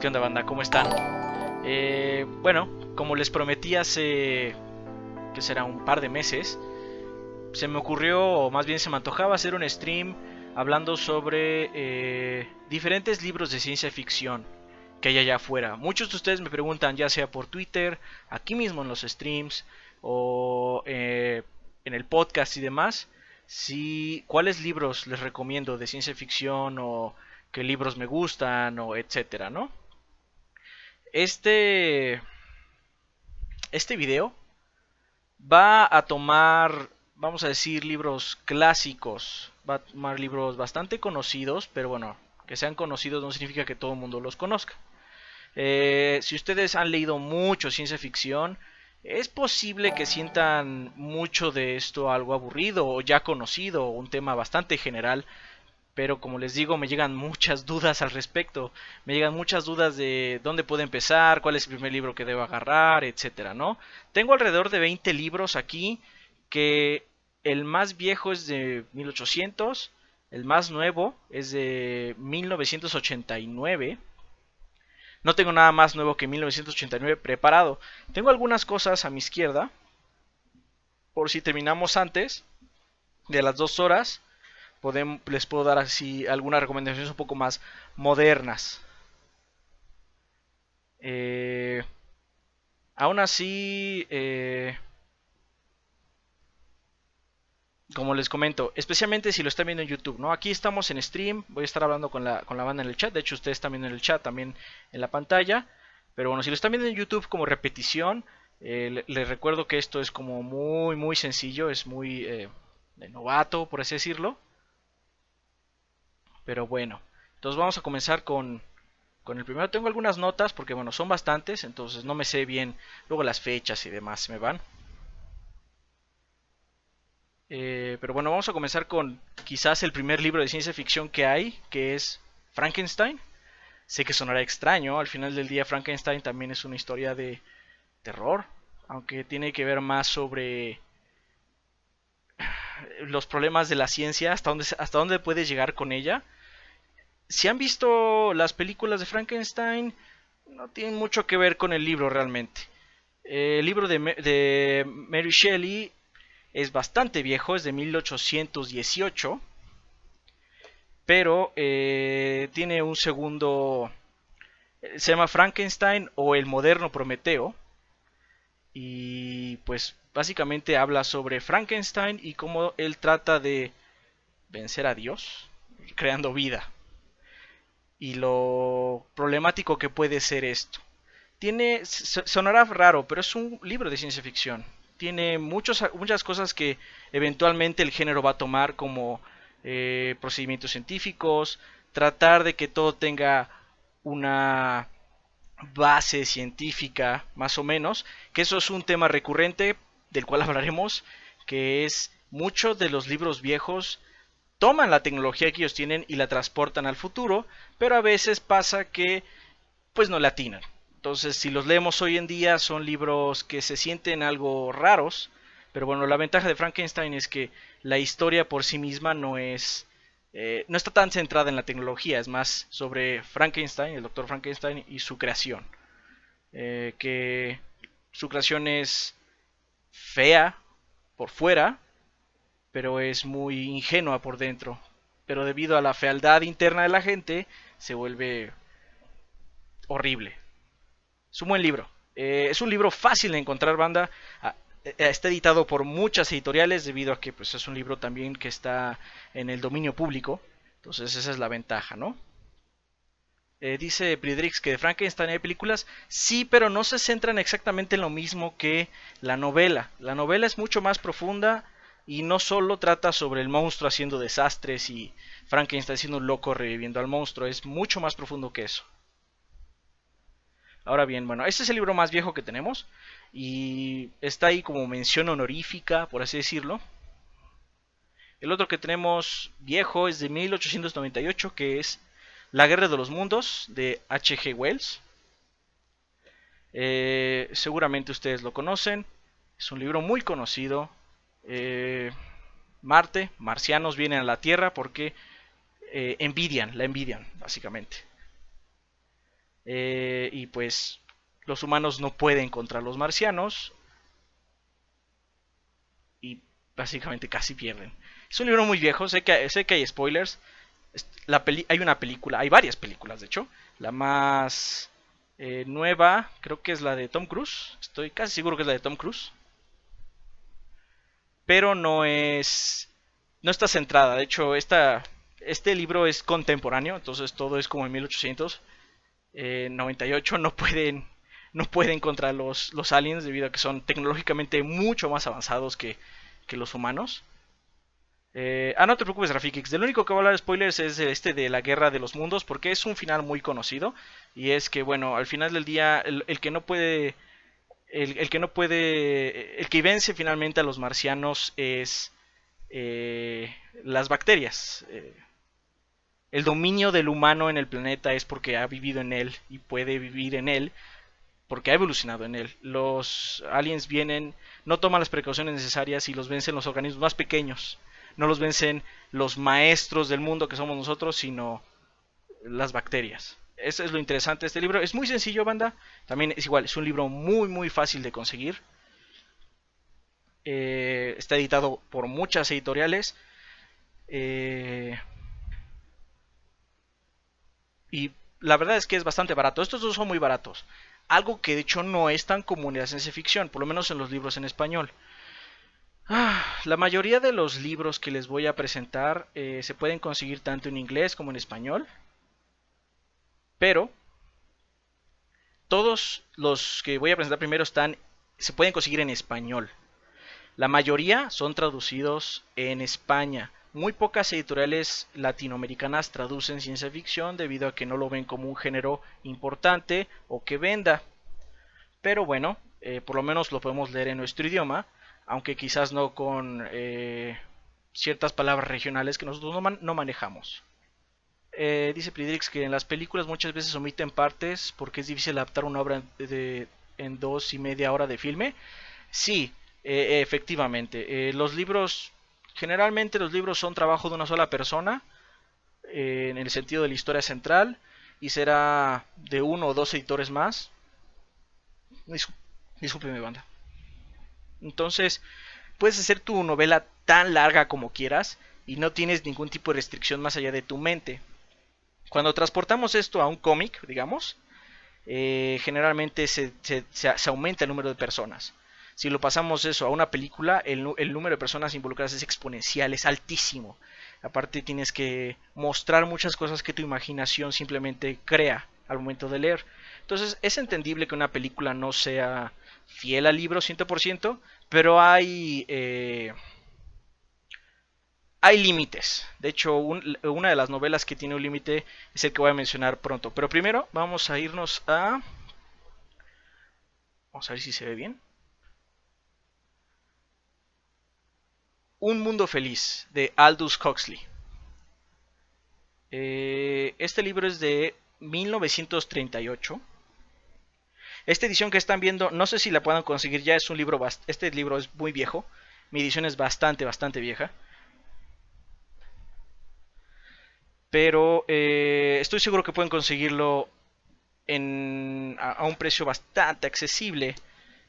¿Qué onda, banda? ¿Cómo están? Bueno, como les prometí hace, que será un par de meses, se me ocurrió, o más bien se me antojaba hacer un stream hablando sobre diferentes libros de ciencia ficción que hay allá afuera. Muchos de ustedes me preguntan, ya sea por Twitter, aquí mismo en los streams, o en el podcast y demás, si cuáles libros les recomiendo de ciencia ficción o qué libros me gustan o etcétera, ¿no? Este, este video va a tomar, vamos a decir, libros clásicos, va a tomar libros bastante conocidos, pero bueno, que sean conocidos no significa que todo el mundo los conozca. Si ustedes han leído mucho ciencia ficción, es posible que sientan mucho de esto algo aburrido o ya conocido, un tema bastante general, pero como les digo, me llegan muchas dudas al respecto. Me llegan muchas dudas de dónde puedo empezar, cuál es el primer libro que debo agarrar, etcétera, ¿no? Tengo alrededor de 20 libros aquí, que el más viejo es de 1800, el más nuevo es de 1989. No tengo nada más nuevo que 1989 preparado. Tengo algunas cosas a mi izquierda, por si terminamos antes de las 2 horas. Les puedo dar así algunas recomendaciones un poco más modernas. Eh, Aún así, como les comento, especialmente si lo están viendo en YouTube, ¿no? Aquí estamos en stream, voy a estar hablando con la banda en el chat, de hecho ustedes están viendo en el chat también en la pantalla, pero bueno, si lo están viendo en YouTube como repetición, les recuerdo que esto es como muy sencillo, es muy de novato, por así decirlo, pero bueno, entonces vamos a comenzar con el primero. Tengo algunas notas porque bueno, son bastantes, entonces no me sé bien luego las fechas y demás se me van. Pero bueno, vamos a comenzar con quizás el primer libro de ciencia ficción que hay, que es Frankenstein. Sé que sonará extraño, al final del día Frankenstein también es una historia de terror, aunque tiene que ver más sobre los problemas de la ciencia, hasta dónde puedes llegar con ella. Si han visto las películas de Frankenstein, no tienen mucho que ver con el libro realmente. El libro de Mary Shelley es bastante viejo, es de 1818, pero tiene un segundo, se llama Frankenstein o el moderno Prometeo, y pues básicamente habla sobre Frankenstein y cómo él trata de vencer a Dios creando vida y lo problemático que puede ser esto. Sonará raro, pero es un libro de ciencia ficción. Tiene muchas cosas que eventualmente el género va a tomar como procedimientos científicos, tratar de que todo tenga una base científica, más o menos, que eso es un tema recurrente del cual hablaremos, que es muchos de los libros viejos toman la tecnología que ellos tienen y la transportan al futuro, pero a veces pasa que pues no la atinan. Entonces, si los leemos hoy en día, son libros que se sienten algo raros, pero bueno, la ventaja de Frankenstein es que la historia por sí misma no está tan centrada en la tecnología, es más sobre Frankenstein, el doctor Frankenstein y su creación. Que su creación es fea por fuera, pero es muy ingenua por dentro. Pero debido a la fealdad interna de la gente, se vuelve horrible. Es un buen libro. Es un libro fácil de encontrar, banda. Está editado por muchas editoriales debido a que pues, es un libro también que está en el dominio público. Entonces esa es la ventaja, ¿no? Dice Friedrich que de Frankenstein hay películas. Sí, pero no se centran exactamente en lo mismo que la novela. La novela es mucho más profunda y no solo trata sobre el monstruo haciendo desastres y Frankenstein siendo un loco reviviendo al monstruo. Es mucho más profundo que eso. Ahora bien, bueno, este es el libro más viejo que tenemos y está ahí como mención honorífica, por así decirlo. El otro que tenemos viejo es de 1898, que es La Guerra de los Mundos, de H.G. Wells. Seguramente ustedes lo conocen, es un libro muy conocido. Marcianos vienen a la Tierra porque la envidian, básicamente. y pues los humanos no pueden contra los marcianos y básicamente casi pierden. Es un libro muy viejo, sé que hay spoilers. Hay una película, hay varias películas de hecho. La más nueva creo que es la de Tom Cruise, estoy casi seguro que es la de Tom Cruise, pero no está centrada. De hecho, este libro es contemporáneo, entonces todo es como en 1898. No pueden contra los aliens debido a que son tecnológicamente mucho más avanzados que los humanos. No te preocupes, Rafikix. Del único que voy a hablar de spoilers es de la Guerra de los Mundos, porque es un final muy conocido. Y es que, bueno, al final del día, el que no puede. El que no puede. El que vence finalmente a los marcianos es las bacterias. El dominio del humano en el planeta es porque ha vivido en él y puede vivir en él porque ha evolucionado en él. Los aliens vienen, no toman las precauciones necesarias y los vencen los organismos más pequeños. No los vencen los maestros del mundo que somos nosotros, sino las bacterias. Eso es lo interesante de este libro. Es muy sencillo, banda. También es igual, es un libro muy, muy fácil de conseguir. Está editado por muchas editoriales. Eh, y la verdad es que es bastante barato. Estos dos son muy baratos. Algo que de hecho no es tan común en la ciencia ficción, por lo menos en los libros en español. La mayoría de los libros que les voy a presentar se pueden conseguir tanto en inglés como en español, pero todos los que voy a presentar primero se pueden conseguir en español. La mayoría son traducidos en España. Muy pocas editoriales latinoamericanas traducen ciencia ficción debido a que no lo ven como un género importante o que venda. Pero bueno, por lo menos lo podemos leer en nuestro idioma, aunque quizás no con ciertas palabras regionales que nosotros no manejamos. Dice Pridrix que en las películas muchas veces omiten partes porque es difícil adaptar una obra en 2 y media hora de filme. Sí, efectivamente. Generalmente los libros son trabajo de una sola persona, en el sentido de la historia central, y será de uno o dos editores más. Discúlpeme, banda. Entonces, puedes hacer tu novela tan larga como quieras y no tienes ningún tipo de restricción más allá de tu mente. Cuando transportamos esto a un cómic, digamos, generalmente se aumenta el número de personas. Si lo pasamos eso a una película, el número de personas involucradas es exponencial, es altísimo. Aparte tienes que mostrar muchas cosas que tu imaginación simplemente crea al momento de leer. Entonces es entendible que una película no sea fiel al libro 100%, pero hay límites. De hecho, una de las novelas que tiene un límite es el que voy a mencionar pronto. Pero primero vamos a irnos a... Vamos a ver si se ve bien. Un mundo feliz, de Aldous Huxley. Este libro es de 1938. Esta edición que están viendo, no sé si la puedan conseguir ya, es un libro... Este libro es muy viejo. Mi edición es bastante, bastante vieja. Pero estoy seguro que pueden conseguirlo a un precio bastante accesible,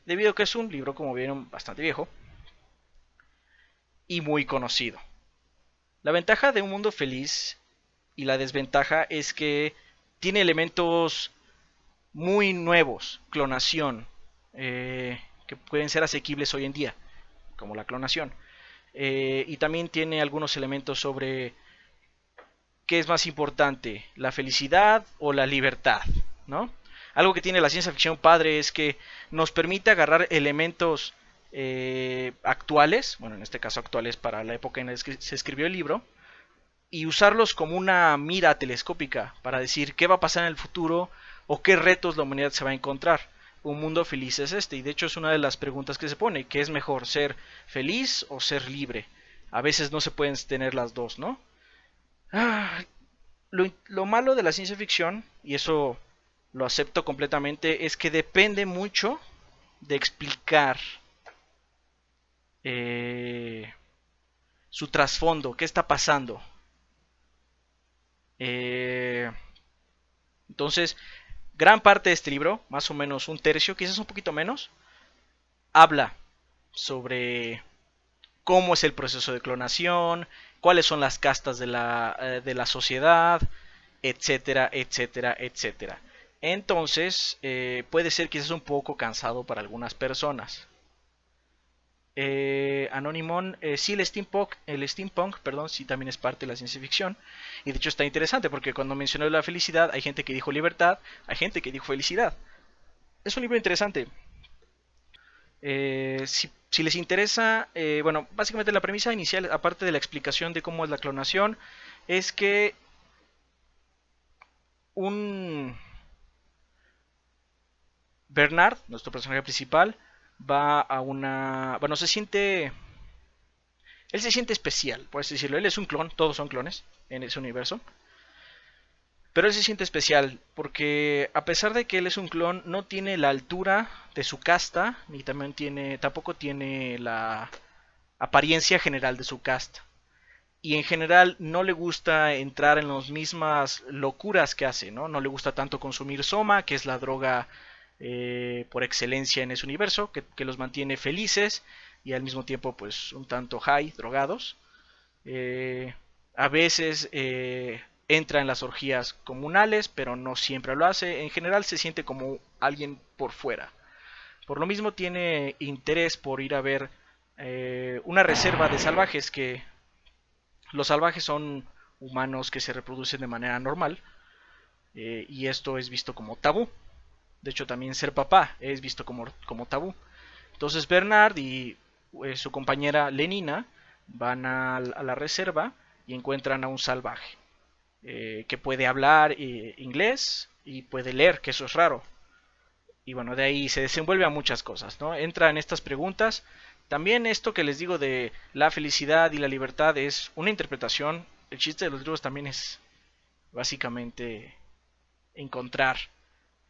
debido a que es un libro, como vieron, bastante viejo y muy conocido. La ventaja de Un Mundo Feliz y la desventaja es que tiene elementos muy nuevos, clonación, que pueden ser asequibles hoy en día, como la clonación. Y también tiene algunos elementos sobre qué es más importante, la felicidad o la libertad, ¿no? Algo que tiene la ciencia ficción padre es que nos permite agarrar elementos actuales, bueno, en este caso actuales para la época en la que se escribió el libro, y usarlos como una mira telescópica para decir qué va a pasar en el futuro o qué retos la humanidad se va a encontrar. Un mundo feliz es este, y de hecho es una de las preguntas que se pone, ¿qué es mejor, ser feliz o ser libre? A veces no se pueden tener las dos, ¿no? Ah, lo malo de la ciencia ficción, y eso lo acepto completamente, es que depende mucho de explicar eh, su trasfondo, qué está pasando. Eh, entonces, Gran parte de este libro, más o menos un tercio, quizás un poquito menos, habla sobre cómo es el proceso de clonación, cuáles son las castas de la sociedad, etcétera, etcétera, etcétera. Entonces, puede ser quizás un poco cansado para algunas personas. Anonymon, sí, el steampunk, perdón, sí también es parte de la ciencia ficción. Y de hecho está interesante porque cuando mencioné la felicidad, hay gente que dijo libertad, hay gente que dijo felicidad. Es un libro interesante. Si les interesa, bueno, básicamente la premisa inicial, aparte de la explicación de cómo es la clonación, es que un Bernard, nuestro personaje principal, va a una... Bueno, se siente... Él se siente especial, por así decirlo. Él es un clon, todos son clones en ese universo. Pero él se siente especial porque a pesar de que él es un clon, no tiene la altura de su casta, ni tampoco tiene la apariencia general de su casta. Y en general no le gusta entrar en las mismas locuras que hace, ¿no? No le gusta tanto consumir soma, que es la droga por excelencia en ese universo, que los mantiene felices y al mismo tiempo pues un tanto high, drogados. Eh, a veces entra en las orgías comunales, pero no siempre lo hace. En general se siente como alguien por fuera. Por lo mismo tiene interés por ir a ver una reserva de salvajes, que los salvajes son humanos que se reproducen de manera normal, y esto es visto como tabú. De hecho también ser papá es visto como tabú. Entonces Bernard y su compañera Lenina van a la reserva y encuentran a un salvaje que puede hablar inglés y puede leer, que eso es raro. Y bueno, de ahí se desenvuelve a muchas cosas, ¿no? Entra en estas preguntas. También esto que les digo de la felicidad y la libertad es una interpretación. El chiste de los libros también es básicamente encontrar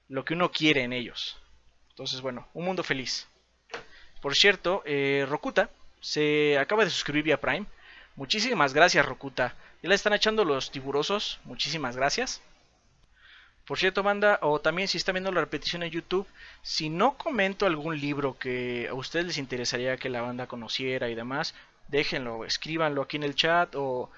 lo que uno quiere en ellos. Entonces, bueno, un mundo feliz. Por cierto, Rokuta se acaba de suscribir vía Prime. Muchísimas gracias, Rokuta. Ya le están echando los tiburosos. Muchísimas gracias. Por cierto, banda, o también si está viendo la repetición en YouTube, si no comento algún libro que a ustedes les interesaría que la banda conociera y demás, déjenlo, escríbanlo aquí en el chat o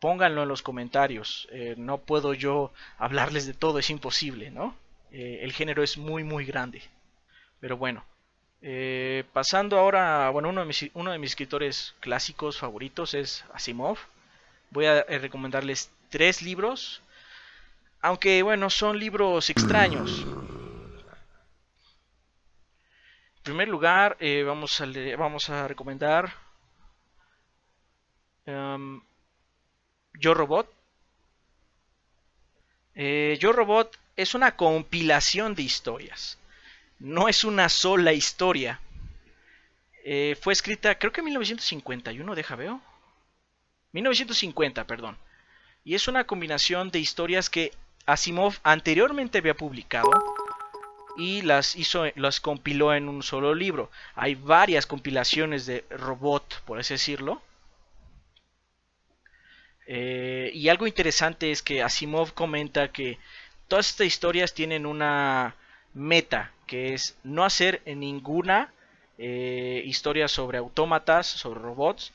pónganlo en los comentarios. No puedo yo hablarles de todo, es imposible, ¿no? El género es muy, muy grande. Pero bueno, pasando ahora, bueno, uno de mis escritores clásicos favoritos es Asimov. Voy a recomendarles 3 libros, aunque bueno, son libros extraños. En primer lugar, vamos a recomendar um, Yo Robot. Yo Robot es una compilación de historias. No es una sola historia. Fue escrita, creo que en 1951, deja veo. 1950, perdón. Y es una combinación de historias que Asimov anteriormente había publicado y las compiló en un solo libro. Hay varias compilaciones de Robot, por así decirlo. Y algo interesante es que Asimov comenta que todas estas historias tienen una meta, que es no hacer ninguna historia sobre autómatas, sobre robots,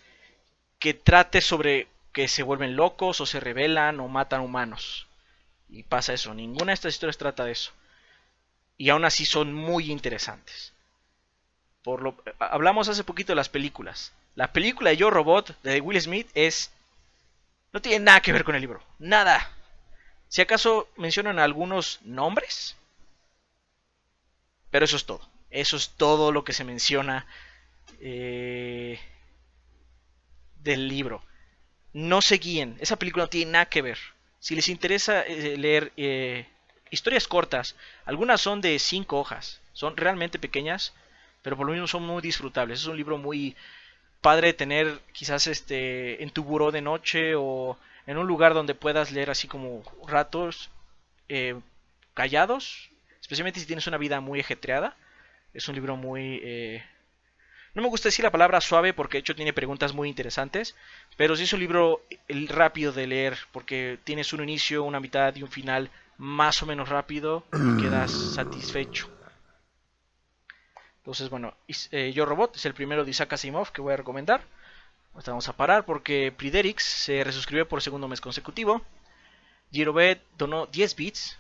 que trate sobre que se vuelven locos o se rebelan o matan humanos. Y pasa eso, ninguna de estas historias trata de eso. Y aún así son muy interesantes. Hablamos hace poquito de las películas. La película de Yo Robot de Will Smith no tiene nada que ver con el libro. Nada. Si acaso mencionan algunos nombres. Pero eso es todo. Eso es todo lo que se menciona del libro. No se guíen. Esa película no tiene nada que ver. Si les interesa leer historias cortas, algunas son de 5 hojas. Son realmente pequeñas, pero por lo mismo son muy disfrutables. Es un libro muy padre de tener quizás en tu buró de noche o en un lugar donde puedas leer así como ratos callados, especialmente si tienes una vida muy ajetreada. Es un libro muy no me gusta decir la palabra suave porque de hecho tiene preguntas muy interesantes, pero sí es un libro rápido de leer porque tienes un inicio, una mitad y un final más o menos rápido y quedas satisfecho. Entonces, bueno, Yo Robot es el primero de Isaac Asimov que voy a recomendar. Ahorita vamos a parar porque Priderix se resuscribió por segundo mes consecutivo. Girobet donó 10 bits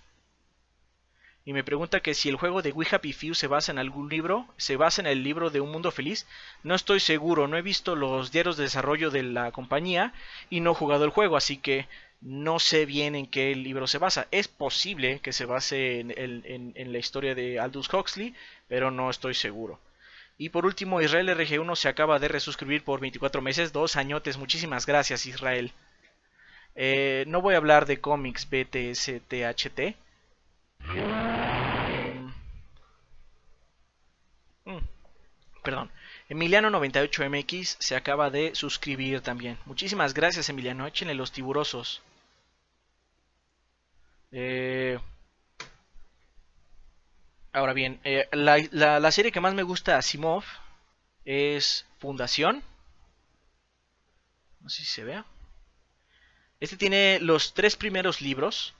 y me pregunta que si el juego de We Happy Few se basa en algún libro, se basa en el libro de Un Mundo Feliz. No estoy seguro, no he visto los diarios de desarrollo de la compañía y no he jugado el juego, así que no sé bien en qué libro se basa. Es posible que se base en la historia de Aldous Huxley, pero no estoy seguro. Y por último, Israel RG1 se acaba de resuscribir por 24 meses, 2 añotes. Muchísimas gracias, Israel. No voy a hablar de cómics BTSTHT. Perdón. Emiliano98MX se acaba de suscribir también. Muchísimas gracias, Emiliano. Échenle los tiburosos. Ahora bien, la serie que más me gusta de Asimov es Fundación. No sé si se vea. Este tiene los 3 primeros libros.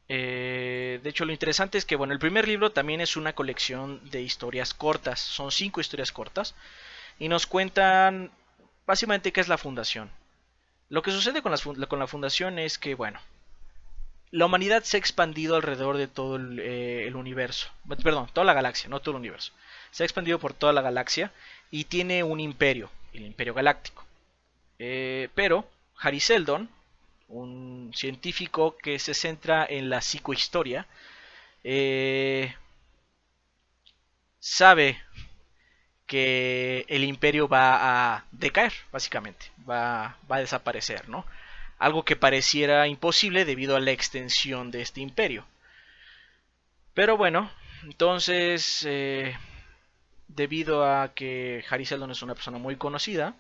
De hecho, lo interesante es que, bueno, el primer libro también es una colección de historias cortas. Son 5 historias cortas. Y nos cuentan básicamente qué es la fundación. Lo que sucede con la fundación es que, bueno, la humanidad se ha expandido alrededor de todo el universo. Perdón, toda la galaxia, no todo el universo. Se ha expandido por toda la galaxia y tiene un imperio, el Imperio Galáctico. Pero Hari Seldon, un científico que se centra en la psicohistoria, sabe que el imperio va a decaer, básicamente, va a desaparecer, ¿no? Algo que pareciera imposible debido a la extensión de este imperio. Pero bueno, entonces, debido a que Hari Seldon es una persona muy conocida,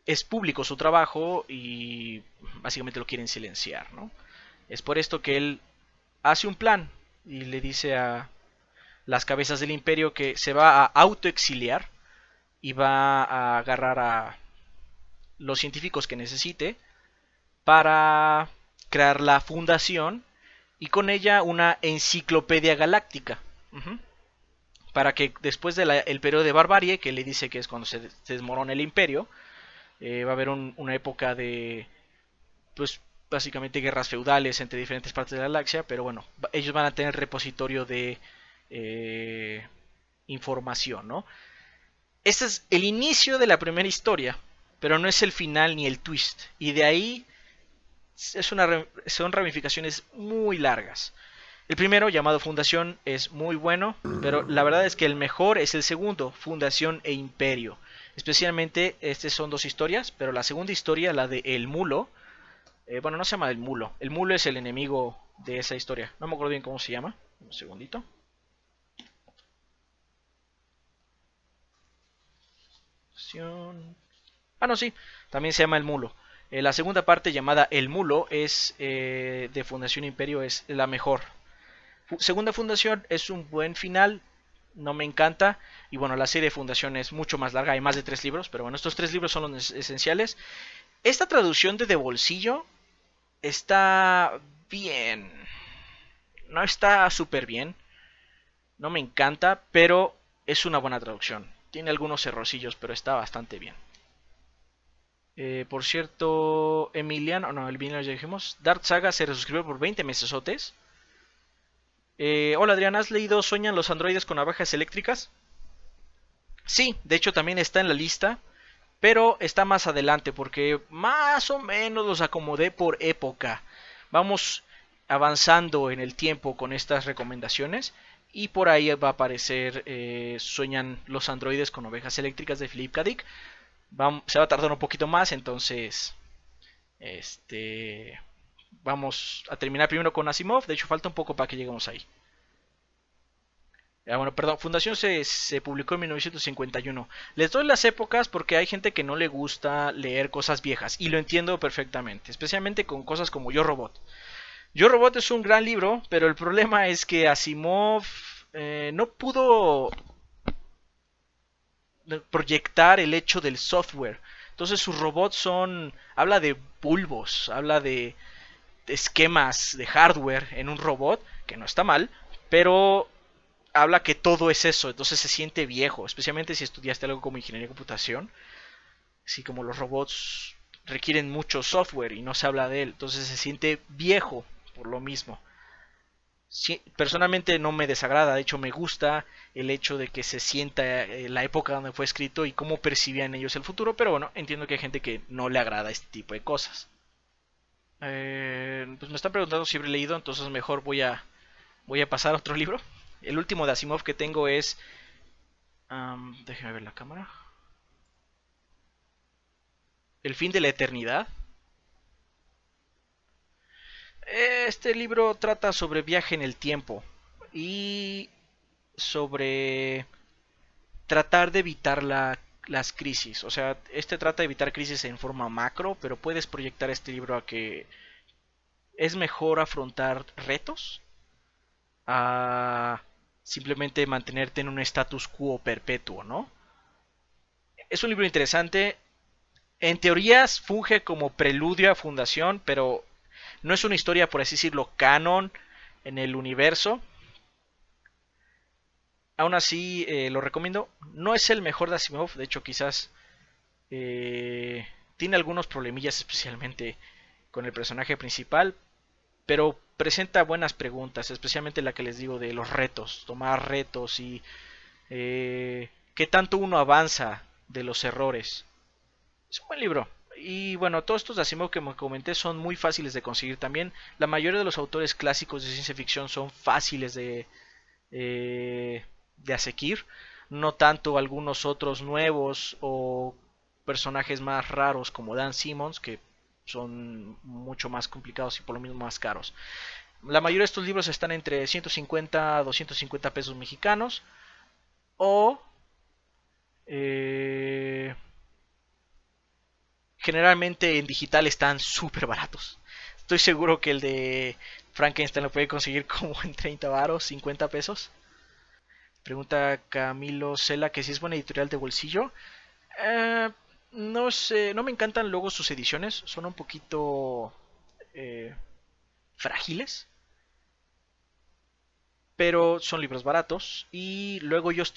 es público su trabajo y básicamente lo quieren silenciar, ¿no? Es por esto que él hace un plan y le dice a las cabezas del imperio que se va a autoexiliar y va a agarrar a los científicos que necesite para crear la fundación y con ella una enciclopedia galáctica. Para que después del periodo de barbarie, que le dice que es cuando se desmorona el imperio, va a haber una época de, pues, básicamente guerras feudales entre diferentes partes de la galaxia, pero bueno, ellos van a tener repositorio de información, ¿no? Este es el inicio de la primera historia, pero no es el final ni el twist, y de ahí son ramificaciones muy largas. El primero, llamado Fundación, es muy bueno, pero la verdad es que el mejor es el segundo, Fundación e Imperio. Especialmente, estas son 2 historias, pero la segunda historia, la de El Mulo, bueno, no se llama El Mulo. El Mulo es el enemigo de esa historia. No me acuerdo bien cómo se llama. Un segundito. Ah, no, sí. También se llama El Mulo. La segunda parte, llamada El Mulo, es de Fundación Imperio, es la mejor. Segunda Fundación es un buen final, no me encanta. Y bueno, la serie de Fundación es mucho más larga, hay más de 3 libros, pero bueno, estos 3 libros son los esenciales. Esta traducción de bolsillo está bien. No está súper bien, no me encanta, pero es una buena traducción. Tiene algunos errorcillos, pero está bastante bien. Por cierto, Emiliano ya dijimos. Dark Saga se resuscribió por 20 mesesotes. Hola Adrián, ¿has leído Sueñan los androides con abejas eléctricas? Sí, de hecho también está en la lista, pero está más adelante porque más o menos los acomodé por época. Vamos avanzando en el tiempo con estas recomendaciones y por ahí va a aparecer Sueñan los androides con ovejas eléctricas de Philip K. Dick. Se va a tardar un poquito más, entonces vamos a terminar primero con Asimov. De hecho falta un poco para que lleguemos ahí. Bueno, perdón, Fundación se publicó en 1951. Les doy las épocas porque hay gente que no le gusta leer cosas viejas y lo entiendo perfectamente, especialmente con cosas como Yo Robot. Yo Robot es un gran libro, pero el problema es que Asimov no pudo proyectar el hecho del software. Entonces sus robots habla de bulbos, habla de esquemas de hardware en un robot, que no está mal, pero habla que todo es eso, entonces se siente viejo, especialmente si estudiaste algo como ingeniería de computación, así como los robots requieren mucho software y no se habla de él, entonces se siente viejo por lo mismo. Sí, personalmente no me desagrada, de hecho me gusta el hecho de que se sienta la época donde fue escrito y cómo percibían ellos el futuro, pero bueno, entiendo que hay gente que no le agrada este tipo de cosas. Pues me están preguntando si habré leído, entonces mejor voy a pasar a otro libro. El último de Asimov que tengo es... déjeme ver la cámara. El fin de la eternidad. Este libro trata sobre viaje en el tiempo y sobre tratar de evitar las crisis. O sea, este trata de evitar crisis en forma macro, pero puedes proyectar este libro a que es mejor afrontar retos a simplemente mantenerte en un status quo perpetuo, ¿no? Es un libro interesante. En teorías funge como preludio a Fundación, pero no es una historia, por así decirlo, canon en el universo. Aún así, lo recomiendo. No es el mejor de Asimov, de hecho quizás tiene algunos problemillas, especialmente con el personaje principal, pero presenta buenas preguntas, especialmente la que les digo de los retos, tomar retos y qué tanto uno avanza de los errores. Es un buen libro. Y bueno, todos estos de Asimov que me comenté son muy fáciles de conseguir también. La mayoría de los autores clásicos de ciencia ficción son fáciles de asequir. No tanto algunos otros nuevos o personajes más raros como Dan Simmons, que son mucho más complicados y por lo mismo más caros. La mayoría de estos libros están entre 150 a 250 pesos mexicanos o eh, generalmente en digital están súper baratos. Estoy seguro que el de Frankenstein lo puede conseguir como en 30 varos, 50 pesos. Pregunta Camilo Cela que si es buena editorial de bolsillo. Eh, no sé, no me encantan luego sus ediciones, son un poquito eh, frágiles, pero son libros baratos y luego ellos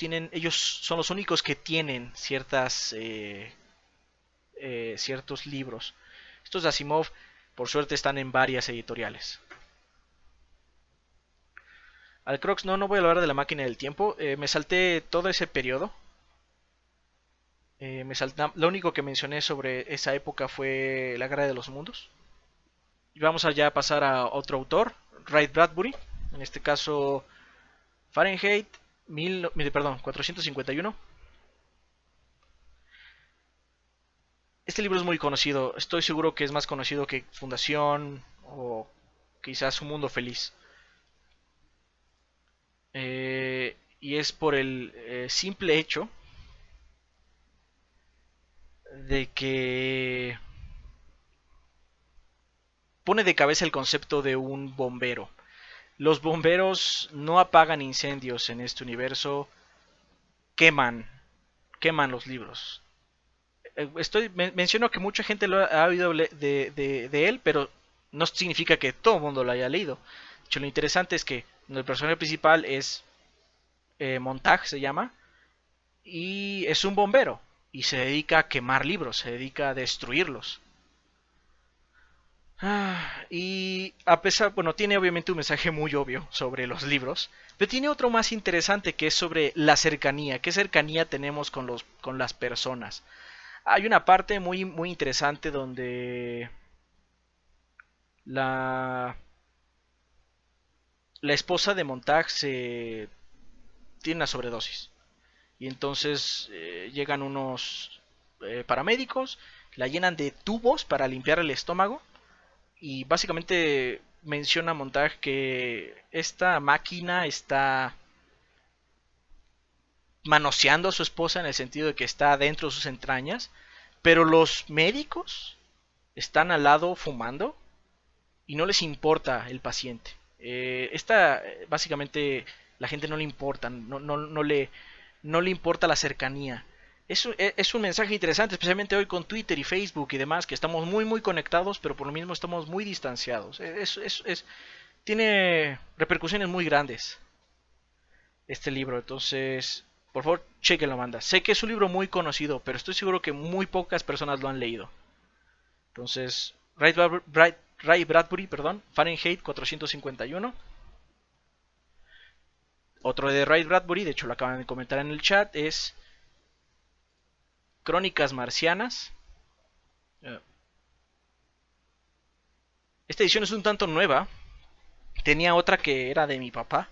son los únicos que tienen ciertos libros. Estos de Asimov, por suerte, están en varias editoriales. Al Crocs, no voy a hablar de la máquina del tiempo. Me salté todo ese periodo. Lo único que mencioné sobre esa época fue la Guerra de los Mundos. Y vamos allá a pasar a otro autor, Ray Bradbury. En este caso, Fahrenheit 451. Este libro es muy conocido. Estoy seguro que es más conocido que Fundación o quizás Un Mundo Feliz. Y es por el simple hecho de que pone de cabeza el concepto de un bombero. Los bomberos no apagan incendios en este universo, queman, queman los libros. Menciono que mucha gente lo ha oído de él, pero no significa que todo el mundo lo haya leído. De hecho, lo interesante es que el personaje principal es Montag, se llama, y es un bombero, y se dedica a quemar libros, se dedica a destruirlos. Y a pesar, bueno, tiene obviamente un mensaje muy obvio sobre los libros, pero tiene otro más interesante que es sobre la cercanía, qué cercanía tenemos con las personas. Hay una parte muy interesante donde la, la esposa de Montag tiene una sobredosis. Y entonces llegan unos paramédicos, la llenan de tubos para limpiar el estómago. Y básicamente menciona Montag que esta máquina está manoseando a su esposa en el sentido de que está dentro de sus entrañas, pero los médicos están al lado fumando y no les importa el paciente. Básicamente la gente no le importa, no le importa la cercanía. Es un mensaje interesante, especialmente hoy con Twitter y Facebook y demás, que estamos muy muy conectados, pero por lo mismo estamos muy distanciados. Tiene repercusiones muy grandes este libro, entonces, por favor, chequenlo, manda. Sé que es un libro muy conocido, pero estoy seguro que muy pocas personas lo han leído. Entonces, Ray Bradbury, perdón, Fahrenheit 451. Otro de Ray Bradbury, de hecho lo acaban de comentar en el chat, es Crónicas Marcianas. Esta edición es un tanto nueva. Tenía otra que era de mi papá,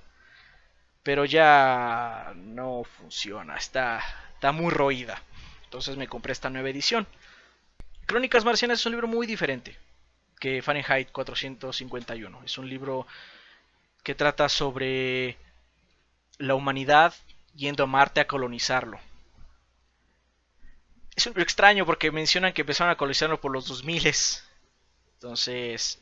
pero ya no funciona, está muy roída. Entonces me compré esta nueva edición. Crónicas Marcianas es un libro muy diferente que Fahrenheit 451. Es un libro que trata sobre la humanidad yendo a Marte a colonizarlo. Es un libro extraño porque mencionan que empezaron a colonizarlo por los 2000. Entonces,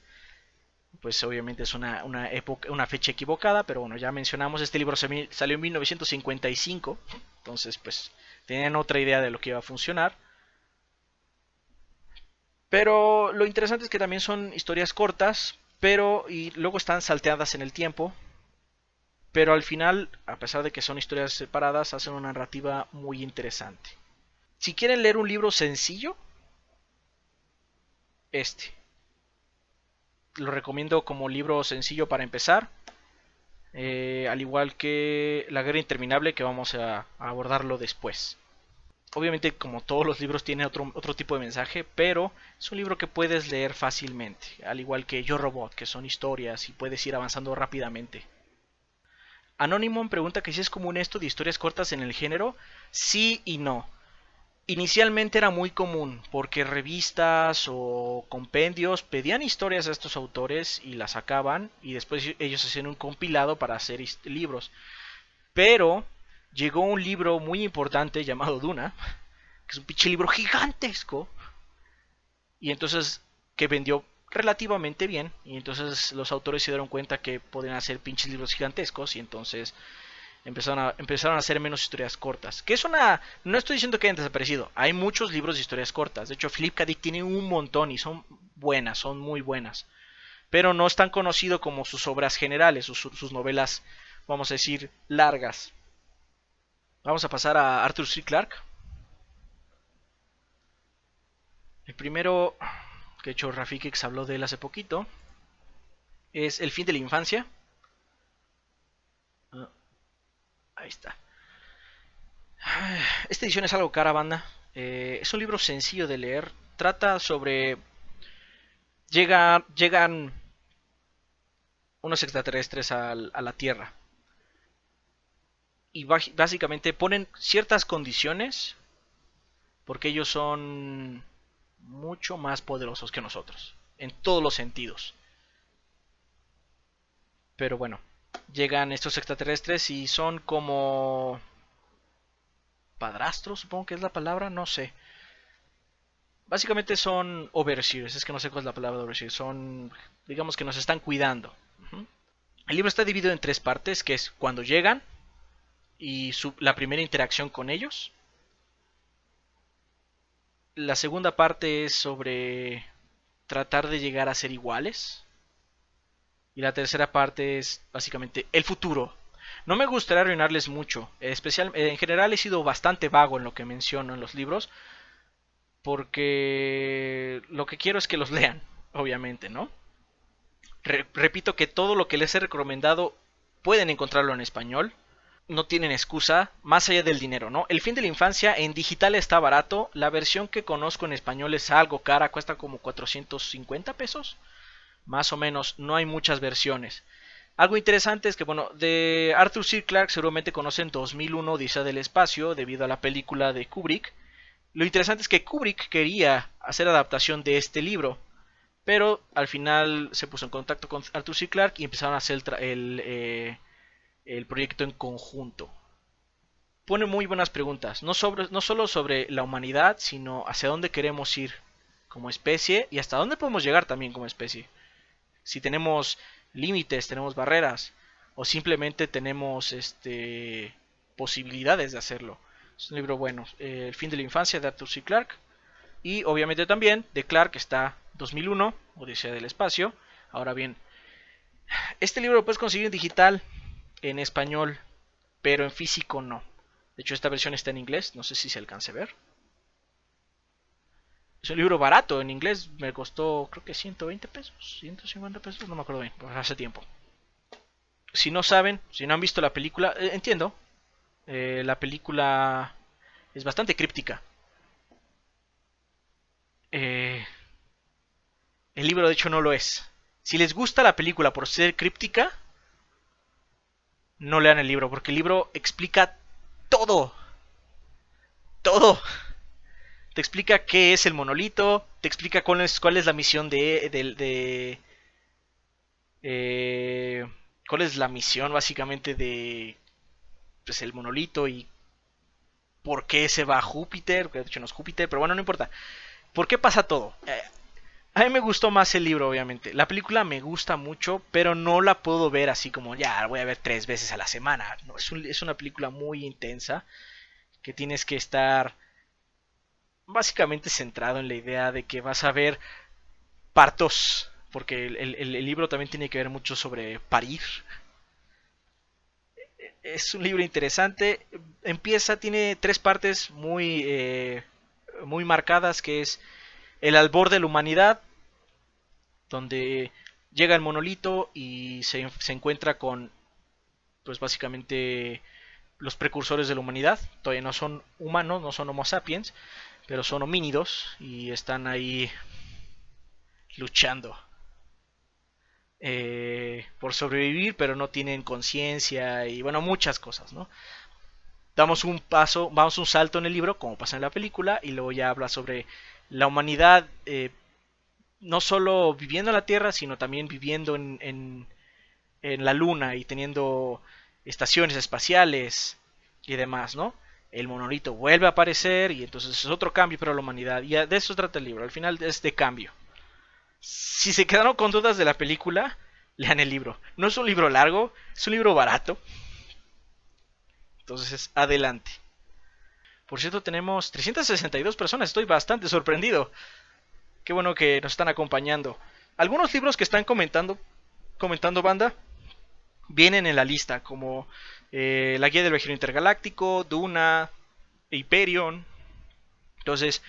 pues obviamente es una fecha equivocada, pero bueno, ya mencionamos, este libro salió en 1955, entonces pues tenían otra idea de lo que iba a funcionar. Pero lo interesante es que también son historias cortas, pero y luego están salteadas en el tiempo, pero al final, a pesar de que son historias separadas, hacen una narrativa muy interesante. Si quieren leer un libro sencillo, este lo recomiendo como libro sencillo para empezar. Al igual que La Guerra Interminable, que vamos a abordarlo después. Obviamente, como todos los libros, tiene otro tipo de mensaje, pero es un libro que puedes leer fácilmente, al igual que Yo Robot, que son historias y puedes ir avanzando rápidamente. Anonymon pregunta que si es común esto de historias cortas en el género. Sí y no. Inicialmente era muy común porque revistas o compendios pedían historias a estos autores y las sacaban y después ellos hacían un compilado para hacer libros. Pero llegó un libro muy importante llamado Duna, que es un pinche libro gigantesco, y entonces que vendió relativamente bien, y entonces los autores se dieron cuenta que podían hacer pinches libros gigantescos, y entonces empezaron a hacer menos historias cortas. Que es una... No estoy diciendo que hayan desaparecido, hay muchos libros de historias cortas, de hecho Philip K. Dick tiene un montón y son buenas, son muy buenas, pero no es tan conocido como sus obras generales, sus novelas, vamos a decir, largas. Vamos a pasar a Arthur C. Clarke. El primero, que de hecho Rafiki habló de él hace poquito, es El fin de la infancia. Ahí está. Esta edición es algo cara, banda. Es un libro sencillo de leer. Trata sobre... Llegan unos extraterrestres a la Tierra. Y básicamente ponen ciertas condiciones porque ellos son mucho más poderosos que nosotros. En todos los sentidos. Pero bueno, llegan estos extraterrestres y son como padrastros, supongo que es la palabra, no sé. Básicamente son overseers, es que no sé cuál es la palabra overseers, son, digamos que nos están cuidando. El libro está dividido en tres partes, que es cuando llegan y la primera interacción con ellos. La segunda parte es sobre tratar de llegar a ser iguales. Y la tercera parte es básicamente el futuro. No me gustaría arruinarles mucho. En general he sido bastante vago en lo que menciono en los libros. Porque lo que quiero es que los lean, obviamente, ¿no? Repito que todo lo que les he recomendado pueden encontrarlo en español. No tienen excusa, más allá del dinero, ¿no? El fin de la infancia en digital está barato. La versión que conozco en español es algo cara, cuesta como 450 pesos. Más o menos, no hay muchas versiones. Algo interesante es que, bueno, de Arthur C. Clarke seguramente conocen 2001 Odisea del Espacio debido a la película de Kubrick. Lo interesante es que Kubrick quería hacer adaptación de este libro, pero al final se puso en contacto con Arthur C. Clarke y empezaron a hacer el proyecto en conjunto. Pone muy buenas preguntas, no solo sobre la humanidad, sino hacia dónde queremos ir como especie y hasta dónde podemos llegar también como especie. Si tenemos límites, tenemos barreras, o simplemente tenemos posibilidades de hacerlo. Es un libro bueno. El fin de la infancia de Arthur C. Clarke. Y obviamente también de Clarke está 2001, Odisea del espacio. Ahora bien, este libro lo puedes conseguir en digital, en español, pero en físico no. De hecho, esta versión está en inglés, no sé si se alcance a ver. Es un libro barato, en inglés me costó creo que 120 pesos, 150 pesos, no me acuerdo bien, pues hace tiempo. Si no saben, si no han visto la película, entiendo, la película es bastante críptica. Eh, el libro de hecho no lo es. Si les gusta la película por ser críptica, no lean el libro, porque el libro explica todo, todo. Te explica qué es el monolito, te explica cuál es la misión eh, cuál es la misión básicamente de pues, el monolito y por qué se va a Júpiter, que de hecho no es Júpiter, pero bueno, no importa. ¿Por qué pasa todo? A mí me gustó más el libro, obviamente. La película me gusta mucho, pero no la puedo ver así como ya, voy a ver 3 veces a la semana. No, es una película muy intensa que tienes que estar básicamente centrado en la idea de que vas a ver partos, porque el libro también tiene que ver mucho sobre parir. Es un libro interesante. Empieza, tiene 3 partes muy marcadas, que es el albor de la humanidad, donde llega el monolito y se encuentra con, pues básicamente, los precursores de la humanidad. Todavía no son humanos, no son homo sapiens, pero son homínidos y están ahí luchando por sobrevivir, pero no tienen conciencia y bueno, muchas cosas, ¿no? Damos un paso, vamos un salto en el libro, como pasa en la película, y luego ya habla sobre la humanidad, no solo viviendo en la Tierra, sino también viviendo en la Luna y teniendo estaciones espaciales y demás, ¿no? El monolito vuelve a aparecer y entonces es otro cambio para la humanidad. Y de eso trata el libro, al final es de cambio. Si se quedaron con dudas de la película, lean el libro. No es un libro largo, es un libro barato. Entonces, adelante. Por cierto, tenemos 362 personas, estoy bastante sorprendido. Qué bueno que nos están acompañando. Algunos libros que están comentando banda, vienen en la lista, como La Guía del Viajero Intergaláctico, Duna, Hyperion. Entonces,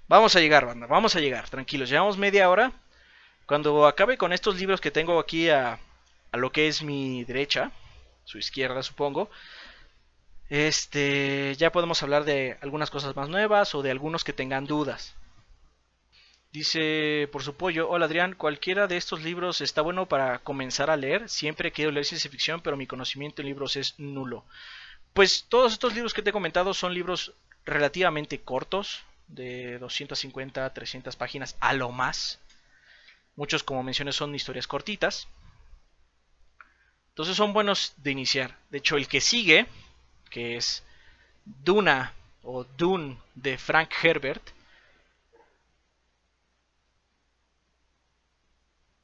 vamos a llegar, banda, vamos a llegar, tranquilos, llevamos media hora. Cuando acabe con estos libros que tengo aquí a lo que es mi derecha, su izquierda supongo, ya podemos hablar de algunas cosas más nuevas o de algunos que tengan dudas. Dice por su pollo, hola Adrián, cualquiera de estos libros está bueno para comenzar a leer. Siempre quiero leer ciencia ficción, pero mi conocimiento en libros es nulo. Pues todos estos libros que te he comentado son libros relativamente cortos, de 250 a 300 páginas a lo más. Muchos, como mencioné, son historias cortitas. Entonces son buenos de iniciar. De hecho, el que sigue, que es Duna o Dune de Frank Herbert,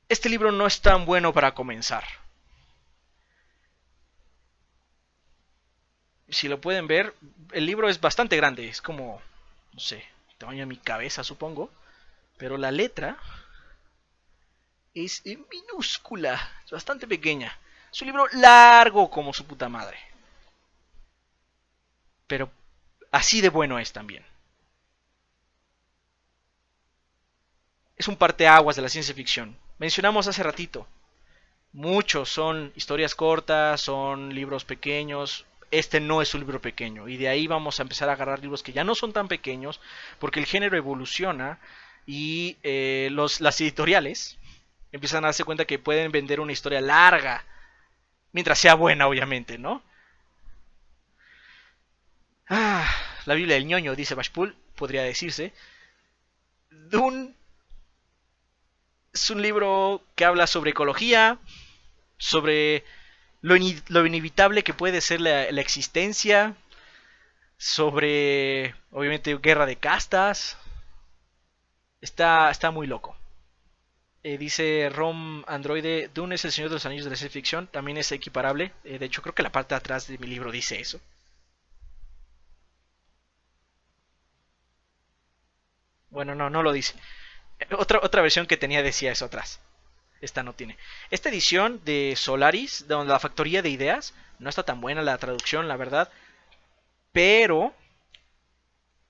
este libro no es tan bueno para comenzar. Si lo pueden ver, el libro es bastante grande, es como, no sé, tamaño de mi cabeza supongo, pero la letra es minúscula, es bastante pequeña. Es un libro largo como su puta madre, pero así de bueno es también. Es un parteaguas de la ciencia ficción. Mencionamos hace ratito, muchos son historias cortas, son libros pequeños. Este no es un libro pequeño y de ahí vamos a empezar a agarrar libros que ya no son tan pequeños porque el género evoluciona y las editoriales empiezan a darse cuenta que pueden vender una historia larga mientras sea buena, obviamente, ¿no? La Biblia del ñoño, dice Bashpool, podría decirse. Dune es un libro que habla sobre ecología, sobre lo inevitable que puede ser la existencia, sobre, obviamente, guerra de castas. Está muy loco. Dice Rom Androide, Dune es el Señor de los Anillos de la ciencia ficción, también es equiparable. De hecho, creo que la parte de atrás de mi libro dice eso. Bueno, no, no lo dice. Otra versión que tenía decía eso atrás. Esta no tiene. Esta edición de Solaris, de la factoría de ideas, no está tan buena la traducción, la verdad. Pero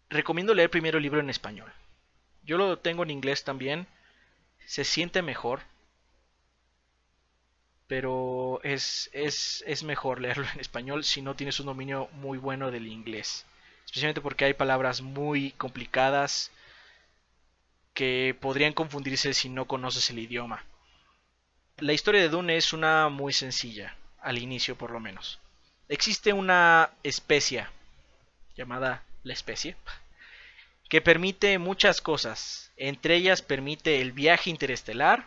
recomiendo leer primero el libro en español. Yo lo tengo en inglés también. Se siente mejor. Pero es mejor leerlo en español si no tienes un dominio muy bueno del inglés. Especialmente porque hay palabras muy complicadas que podrían confundirse si no conoces el idioma. La historia de Dune es una muy sencilla, al inicio por lo menos. Existe una especie llamada la especie que permite muchas cosas. Entre ellas permite el viaje interestelar,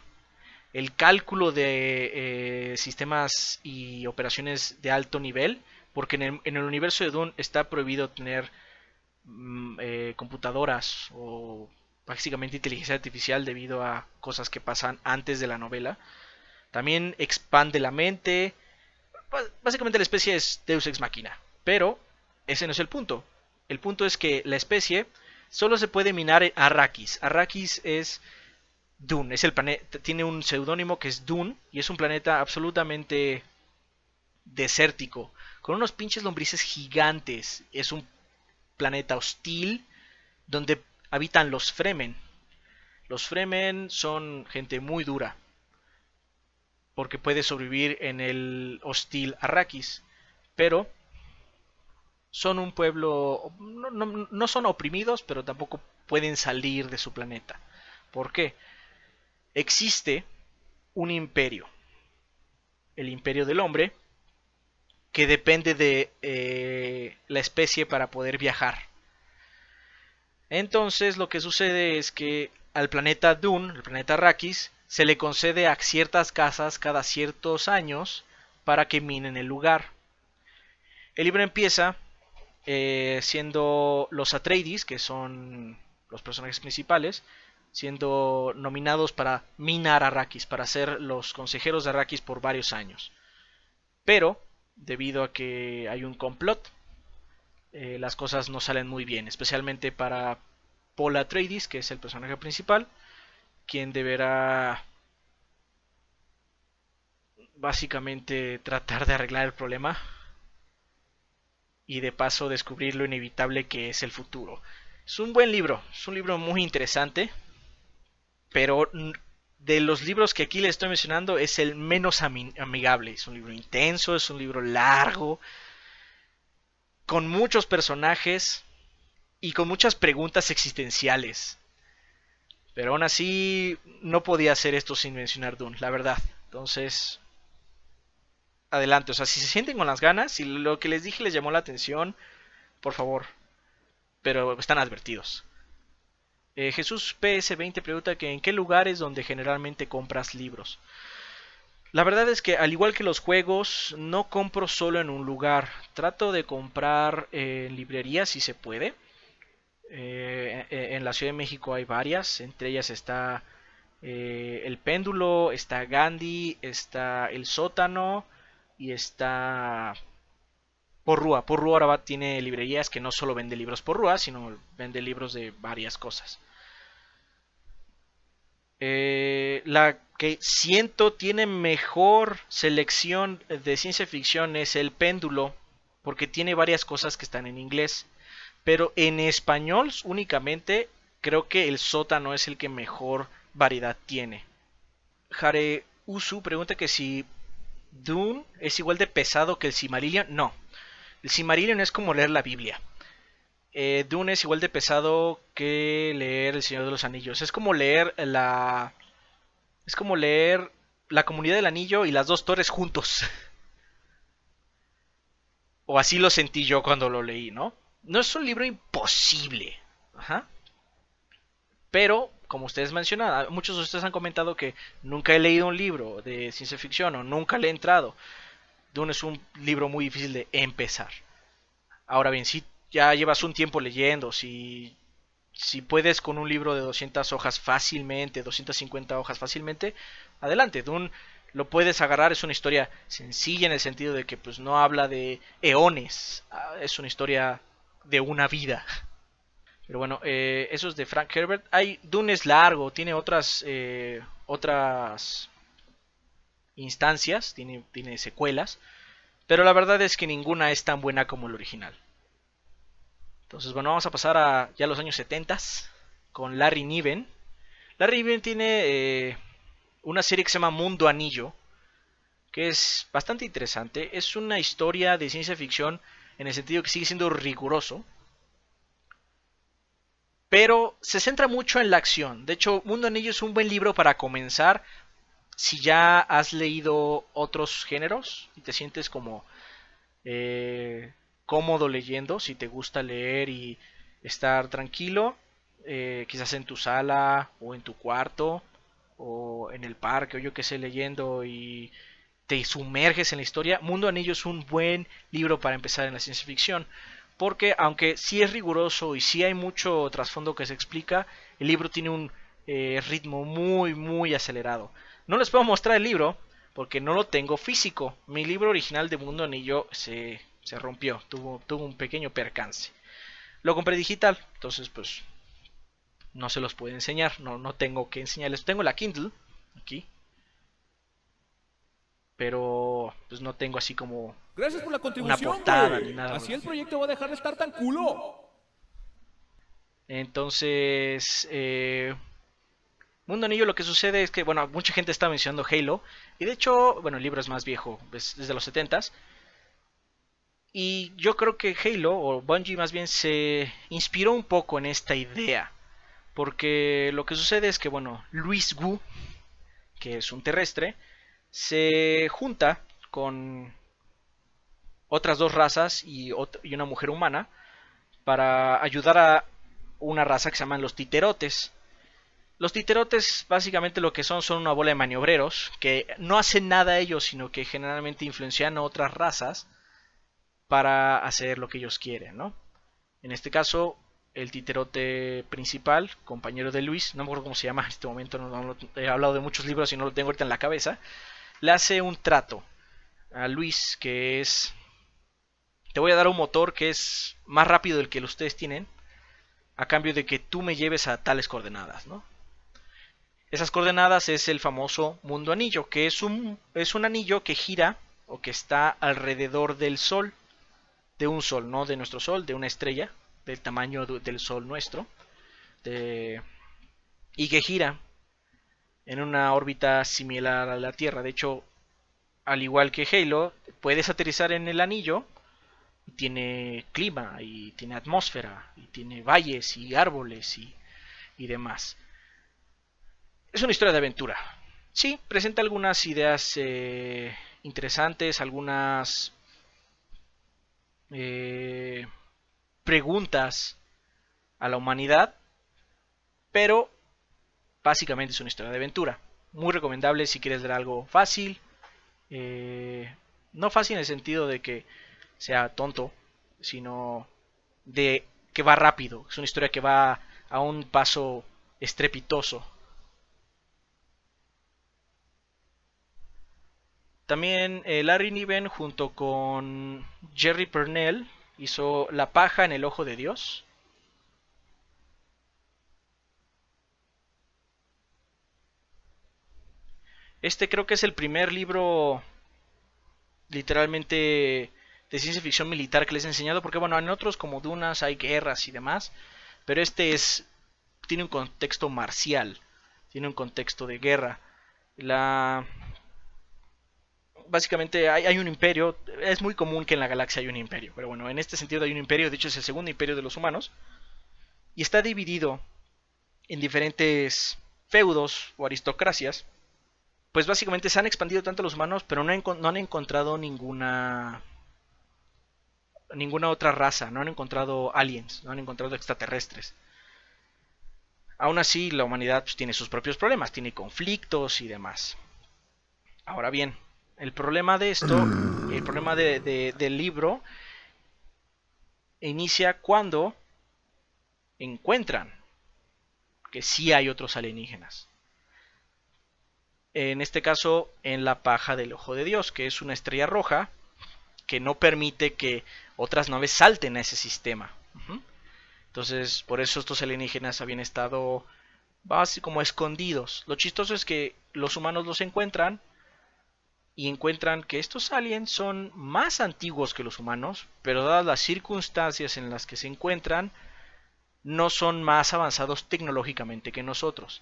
el cálculo de sistemas y operaciones de alto nivel, porque en el universo de Dune está prohibido tener computadoras o básicamente inteligencia artificial debido a cosas que pasan antes de la novela. También expande la mente. Básicamente la especie es Deus Ex Machina. Pero ese no es el punto. El punto es que la especie solo se puede minar en Arrakis. Arrakis es Dune. Es el planeta, tiene un seudónimo que es Dune. Y es un planeta absolutamente desértico. Con unos pinches lombrices gigantes. Es un planeta hostil donde habitan los Fremen. Los Fremen son gente muy dura, porque puede sobrevivir en el hostil Arrakis, pero son un pueblo, no son oprimidos, pero tampoco pueden salir de su planeta. ¿Por qué? Existe un imperio, el imperio del hombre, que depende de la especie para poder viajar. Entonces lo que sucede es que al planeta Dune, el planeta Arrakis, se le concede a ciertas casas cada ciertos años para que minen el lugar. El libro empieza siendo los Atreides, que son los personajes principales, siendo nominados para minar Arrakis, para ser los consejeros de Arrakis por varios años. Pero, debido a que hay un complot, las cosas no salen muy bien, especialmente para Paul Atreides, que es el personaje principal, quien deberá básicamente tratar de arreglar el problema y de paso descubrir lo inevitable que es el futuro. Es un buen libro, es un libro muy interesante, pero de los libros que aquí les estoy mencionando es el menos amigable. Es un libro intenso, es un libro largo, con muchos personajes y con muchas preguntas existenciales. Pero aún así no podía hacer esto sin mencionar Dune, la verdad. Entonces, adelante. O sea, si se sienten con las ganas, si lo que les dije les llamó la atención, por favor. Pero están advertidos. Jesús PS20 pregunta que en qué lugares donde generalmente compras libros. La verdad es que al igual que los juegos, no compro solo en un lugar. Trato de comprar en librerías si se puede. En la Ciudad de México hay varias. Entre ellas está El Péndulo, está Gandhi, está El Sótano y está Porrúa. Porrúa ahora tiene librerías que no solo vende libros Porrúa, sino vende libros de varias cosas. La que siento tiene mejor selección de ciencia ficción es El Péndulo, porque tiene varias cosas que están en inglés. Pero en español únicamente creo que El Sótano es el que mejor variedad tiene. Jare Usu pregunta que si Dune es igual de pesado que el Silmarillion. No, el Silmarillion es como leer la Biblia. Dune es igual de pesado que leer El Señor de los Anillos. Es como leer la Comunidad del Anillo y las dos torres juntos. O así lo sentí yo cuando lo leí, ¿no? No es un libro imposible. Ajá. Pero, como ustedes mencionan, muchos de ustedes han comentado que nunca he leído un libro de ciencia ficción o nunca le he entrado. Dune es un libro muy difícil de empezar. Ahora bien, si ya llevas un tiempo leyendo, si puedes con un libro de 200 hojas fácilmente, 250 hojas fácilmente, adelante. Dune lo puedes agarrar, es una historia sencilla en el sentido de que pues no habla de eones, es una historia de una vida. Pero bueno, eso es de Frank Herbert. Dune es largo, tiene otras instancias, tiene secuelas, pero la verdad es que ninguna es tan buena como el original. Entonces, bueno, vamos a pasar a ya los años 70 con Larry Niven. Larry Niven tiene una serie que se llama Mundo Anillo, que es bastante interesante. Es una historia de ciencia ficción en el sentido que sigue siendo riguroso, pero se centra mucho en la acción. De hecho, Mundo Anillo es un buen libro para comenzar si ya has leído otros géneros y te sientes como cómodo leyendo, si te gusta leer y estar tranquilo, quizás en tu sala o en tu cuarto o en el parque o yo que sé leyendo y te sumerges en la historia. Mundo Anillo es un buen libro para empezar en la ciencia ficción, porque aunque sí es riguroso y sí hay mucho trasfondo que se explica, el libro tiene un ritmo muy acelerado. No les puedo mostrar el libro porque no lo tengo físico. Mi libro original de Mundo Anillo se rompió, tuvo un pequeño percance. Lo compré digital, entonces pues no se los puedo enseñar, no tengo que enseñarles. Tengo la Kindle aquí, pero pues no tengo así como Gracias por la una contribución, portada ni güey. nada. Así el proyecto va a dejar de estar tan culo. Entonces, Mundo Anillo, lo que sucede es que, bueno, mucha gente está mencionando Halo, y de hecho, bueno, el libro es más viejo, es desde los 70s, y yo creo que Halo, o Bungie más bien, se inspiró un poco en esta idea, porque lo que sucede es que, bueno, Luis Wu, que es un terrestre, se junta con otras dos razas y una mujer humana para ayudar a una raza que se llaman los titerotes. Los titerotes básicamente lo que son una bola de maniobreros que no hacen nada a ellos, sino que generalmente influencian a otras razas para hacer lo que ellos quieren, ¿no? En este caso, el titerote principal, compañero de Luis, no me acuerdo cómo se llama en este momento, he hablado de muchos libros y no lo tengo ahorita en la cabeza, le hace un trato a Luis que es, te voy a dar un motor que es más rápido del que ustedes tienen, a cambio de que tú me lleves a tales coordenadas, ¿no? Esas coordenadas es el famoso mundo anillo, que es un anillo que gira o que está alrededor del Sol, de un Sol, no de nuestro Sol, de una estrella del tamaño del Sol nuestro, de, y que gira en una órbita similar a la Tierra. De hecho, al igual que Halo, puedes aterrizar en el anillo y tiene clima y tiene atmósfera y tiene valles y árboles y demás. Es una historia de aventura. Sí, presenta algunas ideas interesantes, algunas eh, preguntas a la humanidad, pero básicamente es una historia de aventura. Muy recomendable si quieres leer algo fácil. No fácil en el sentido de que sea tonto, sino de que va rápido. Es una historia que va a un paso estrepitoso. También Larry Niven junto con Jerry Purnell hizo La paja en el ojo de Dios. Este creo que es el primer libro literalmente de ciencia ficción militar que les he enseñado, porque bueno, en otros como Dunas hay guerras y demás, pero tiene un contexto marcial, tiene un contexto de guerra. La Básicamente hay un imperio, es muy común que en la galaxia haya un imperio, pero bueno, en este sentido hay un imperio, de hecho es el segundo imperio de los humanos, y está dividido en diferentes feudos o aristocracias. Pues básicamente se han expandido tanto los humanos, pero no han encontrado ninguna otra raza, no han encontrado aliens, no han encontrado extraterrestres. Aún así, la humanidad pues, tiene sus propios problemas, tiene conflictos y demás. Ahora bien, el problema del libro inicia cuando encuentran que sí hay otros alienígenas. En este caso, en la paja del ojo de Dios, que es una estrella roja que no permite que otras naves salten a ese sistema. Entonces, por eso estos alienígenas habían estado así como escondidos. Lo chistoso es que los humanos los encuentran y encuentran que estos aliens son más antiguos que los humanos, pero dadas las circunstancias en las que se encuentran, no son más avanzados tecnológicamente que nosotros.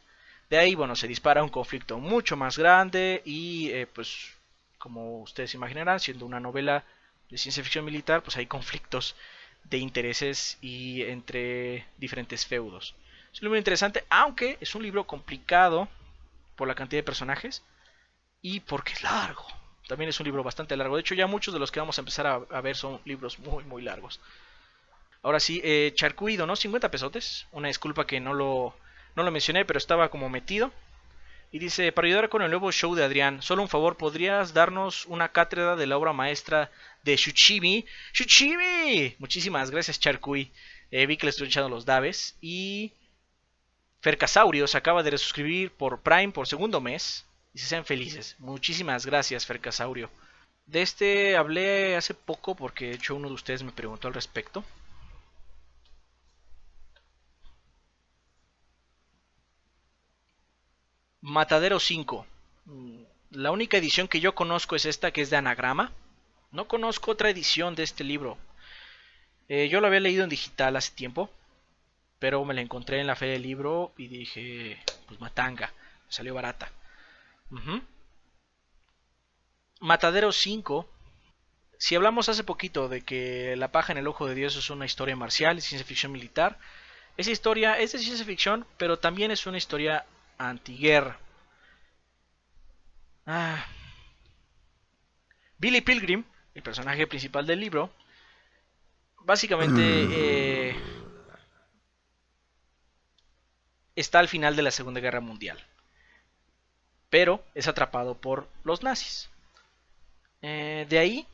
De ahí, bueno, se dispara un conflicto mucho más grande y, pues, como ustedes imaginarán, siendo una novela de ciencia ficción militar, pues hay conflictos de intereses y entre diferentes feudos. Es un libro interesante, aunque es un libro complicado por la cantidad de personajes y porque es largo. También es un libro bastante largo. De hecho, ya muchos de los que vamos a empezar a ver son libros muy, muy largos. Ahora sí, Charcuido, ¿no? 50 pesotes. Una disculpa que no lo mencioné, pero estaba como metido. Y dice, para ayudar con el nuevo show de Adrián, solo un favor, ¿podrías darnos una cátedra de la obra maestra de Shuchimi? ¡Shuchimi! Muchísimas gracias, Charcuy. Vi que le estoy echando los daves. Y Fercasaurio se acaba de resuscribir por Prime por segundo mes. Y se sean felices. Muchísimas gracias, Fercasaurio. De este hablé hace poco porque de hecho uno de ustedes me preguntó al respecto. Matadero 5. La única edición que yo conozco es esta, que es de anagrama. No conozco otra edición de este libro. Yo lo había leído en digital hace tiempo, pero me la encontré en la feria del libro y dije, pues matanga, me salió barata. Matadero 5. Si hablamos hace poquito de que La paja en el ojo de Dios es una historia marcial y ciencia ficción militar, esa historia es de ciencia ficción, pero también es una historia antiguerra. Ah. Billy Pilgrim, el personaje principal del libro, básicamente está al final de la Segunda Guerra Mundial, pero es atrapado por los nazis. De ahí,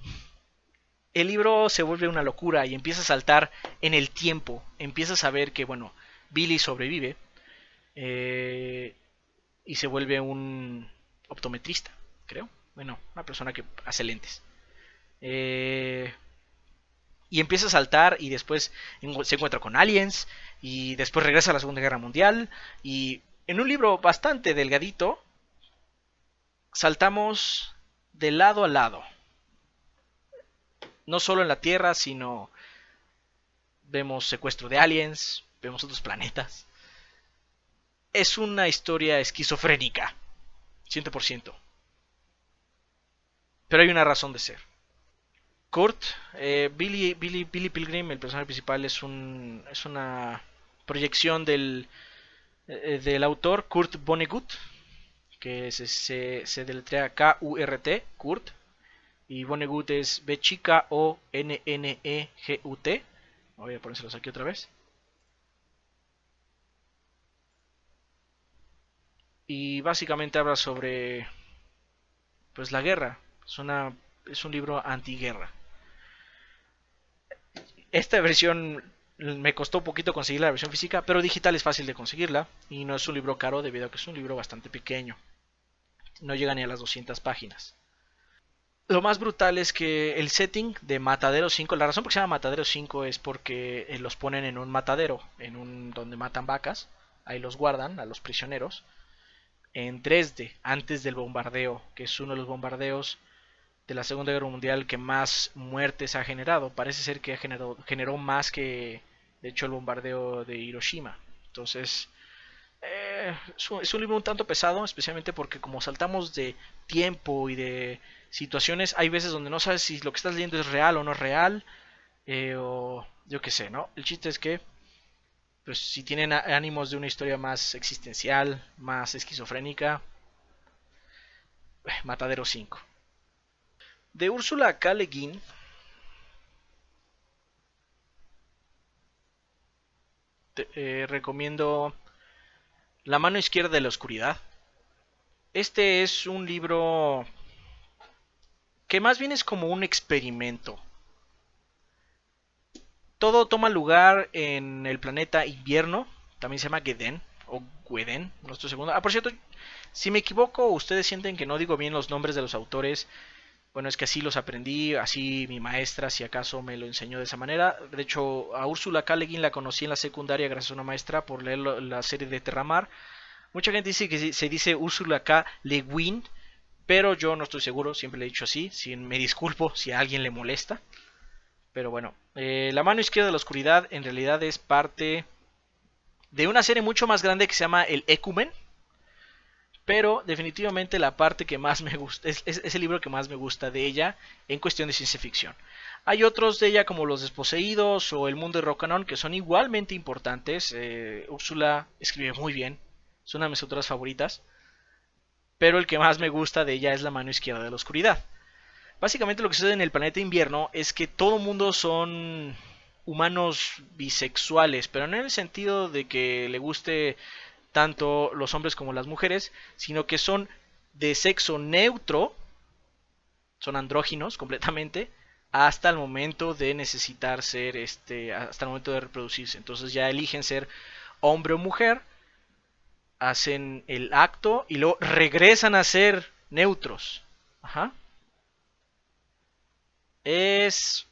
el libro se vuelve una locura y empieza a saltar en el tiempo. Empiezas a ver que, bueno, Billy sobrevive y se vuelve un optometrista, creo. Bueno, una persona que hace lentes. Y empieza a saltar y después se encuentra con aliens y después regresa a la Segunda Guerra Mundial y en un libro bastante delgadito saltamos de lado a lado, no solo en la Tierra, sino vemos secuestro de aliens, vemos otros planetas. Es una historia esquizofrénica, 100%, pero hay una razón de ser. Kurt, Billy Pilgrim, el personaje principal, es una proyección del autor Kurt Vonnegut, que se deletrea K-U-R-T, Kurt, y Vonnegut es B chica O N N E G U T. Voy a ponérselos aquí otra vez. Y básicamente habla sobre, pues, la guerra. Es un libro antiguerra. Esta versión me costó un poquito conseguir la versión física, pero digital es fácil de conseguirla y no es un libro caro debido a que es un libro bastante pequeño. No llega ni a las 200 páginas. Lo más brutal es que el setting de Matadero 5, la razón por que se llama Matadero 5 es porque los ponen en un matadero, donde matan vacas, ahí los guardan a los prisioneros, en Dresde, antes del bombardeo, que es uno de los bombardeos de la Segunda Guerra Mundial que más muertes ha generado. Parece ser que generó más que, de hecho, el bombardeo de Hiroshima. Entonces, es un libro un tanto pesado, especialmente porque como saltamos de tiempo y de situaciones, hay veces donde no sabes si lo que estás leyendo es real o no es real, o yo qué sé, ¿no? El chiste es que, pues, si tienen ánimos de una historia más existencial, más esquizofrénica, Matadero 5. De Úrsula K. Le Guin, recomiendo La mano izquierda de la oscuridad. Este es un libro que más bien es como un experimento. Todo toma lugar en el planeta invierno, también se llama Geden o Gweden, no estoy seguro. Por cierto, si me equivoco o ustedes sienten que no digo bien los nombres de los autores, Bueno, es que así los aprendí, así mi maestra, si acaso, me lo enseñó de esa manera. De hecho, a Úrsula K. Le Guin la conocí en la secundaria gracias a una maestra por leer la serie de Terramar. Mucha gente dice que se dice Úrsula K. Le Guin, pero yo no estoy seguro, siempre le he dicho así. Me disculpo si a alguien le molesta. Pero bueno, La mano izquierda de la oscuridad en realidad es parte de una serie mucho más grande que se llama El Ecumen. Pero definitivamente la parte que más me gusta es el libro que más me gusta de ella en cuestión de ciencia ficción. Hay otros de ella como Los Desposeídos o El Mundo de Rocanon que son igualmente importantes. Úrsula escribe muy bien, es una de mis autoras favoritas. Pero el que más me gusta de ella es La mano izquierda de la oscuridad. Básicamente lo que sucede en el planeta invierno es que todo mundo son humanos bisexuales, pero no en el sentido de que le guste tanto los hombres como las mujeres, sino que son de sexo neutro, son andróginos completamente, hasta el momento de necesitar ser, hasta el momento de reproducirse. Entonces ya eligen ser hombre o mujer, hacen el acto y luego regresan a ser neutros. Ajá. Es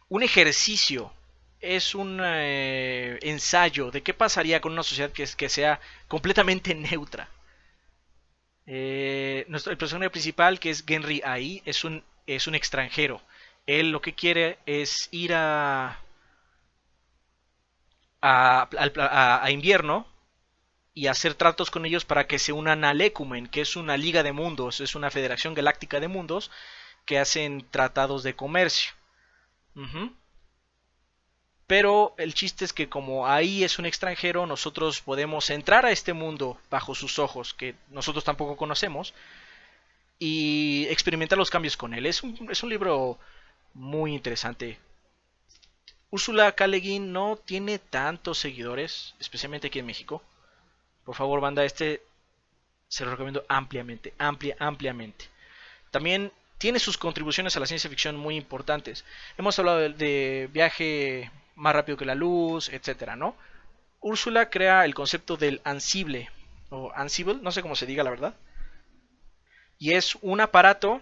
un ejercicio, es un ensayo de qué pasaría con una sociedad que sea completamente neutra. El personaje principal, que es Genry Ai, es un extranjero. Él lo que quiere es ir a invierno y hacer tratos con ellos para que se unan al Ecumen, que es una liga de mundos, es una federación galáctica de mundos que hacen tratados de comercio. Uh-huh. Pero el chiste es que como ahí es un extranjero, nosotros podemos entrar a este mundo bajo sus ojos, que nosotros tampoco conocemos, y experimentar los cambios con él. Es un libro muy interesante. Úrsula K. Le Guin no tiene tantos seguidores, especialmente aquí en México. Por favor, banda, se lo recomiendo ampliamente, ampliamente. También tiene sus contribuciones a la ciencia ficción muy importantes. Hemos hablado de Viaje más rápido que la luz, etcétera, ¿no? Úrsula crea el concepto del Ansible, o Ansible, no sé cómo se diga la verdad. Y es un aparato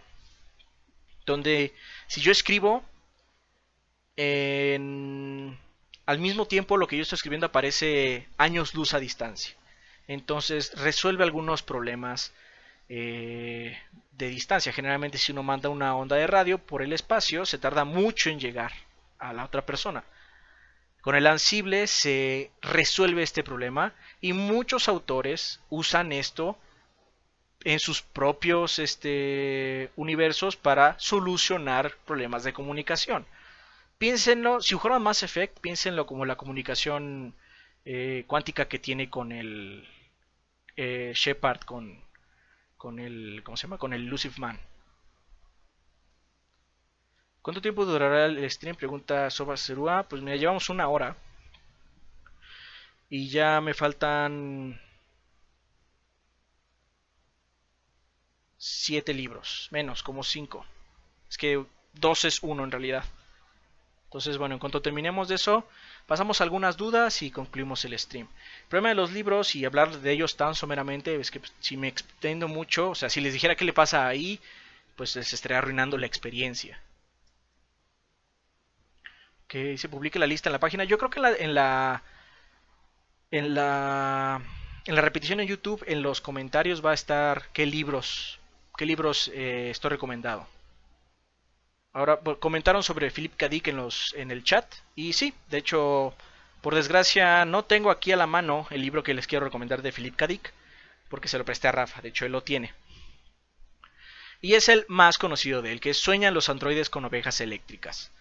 donde si yo escribo, al mismo tiempo lo que yo estoy escribiendo aparece años luz a distancia. Entonces resuelve algunos problemas de distancia. Generalmente si uno manda una onda de radio por el espacio, se tarda mucho en llegar a la otra persona. Con el Ansible se resuelve este problema y muchos autores usan esto en sus propios universos para solucionar problemas de comunicación. Piénsenlo, si jugaron Mass Effect, piénsenlo como la comunicación cuántica que tiene con el Shepard, con el, ¿cómo se llama? Con el Lucifer Man. ¿Cuánto tiempo durará el stream? Pregunta Soba Cerúa. Pues mira, llevamos 1 hora. Y ya me faltan 7 libros. Menos, como 5. Es que 2 es 1 en realidad. Entonces, bueno, en cuanto terminemos de eso, pasamos a algunas dudas y concluimos el stream. El problema de los libros y hablar de ellos tan someramente es que si me extiendo mucho, o sea, si les dijera qué le pasa ahí, pues les estaría arruinando la experiencia. Que se publique la lista en la página. Yo creo que en la repetición en YouTube, en los comentarios va a estar qué libros estoy recomendado. Ahora comentaron sobre Philip K. Dick en el chat. Y sí, de hecho, por desgracia, no tengo aquí a la mano el libro que les quiero recomendar de Philip K. Dick, porque se lo presté a Rafa. De hecho, él lo tiene. Y es el más conocido de él, que es Sueñan los androides con ovejas eléctricas.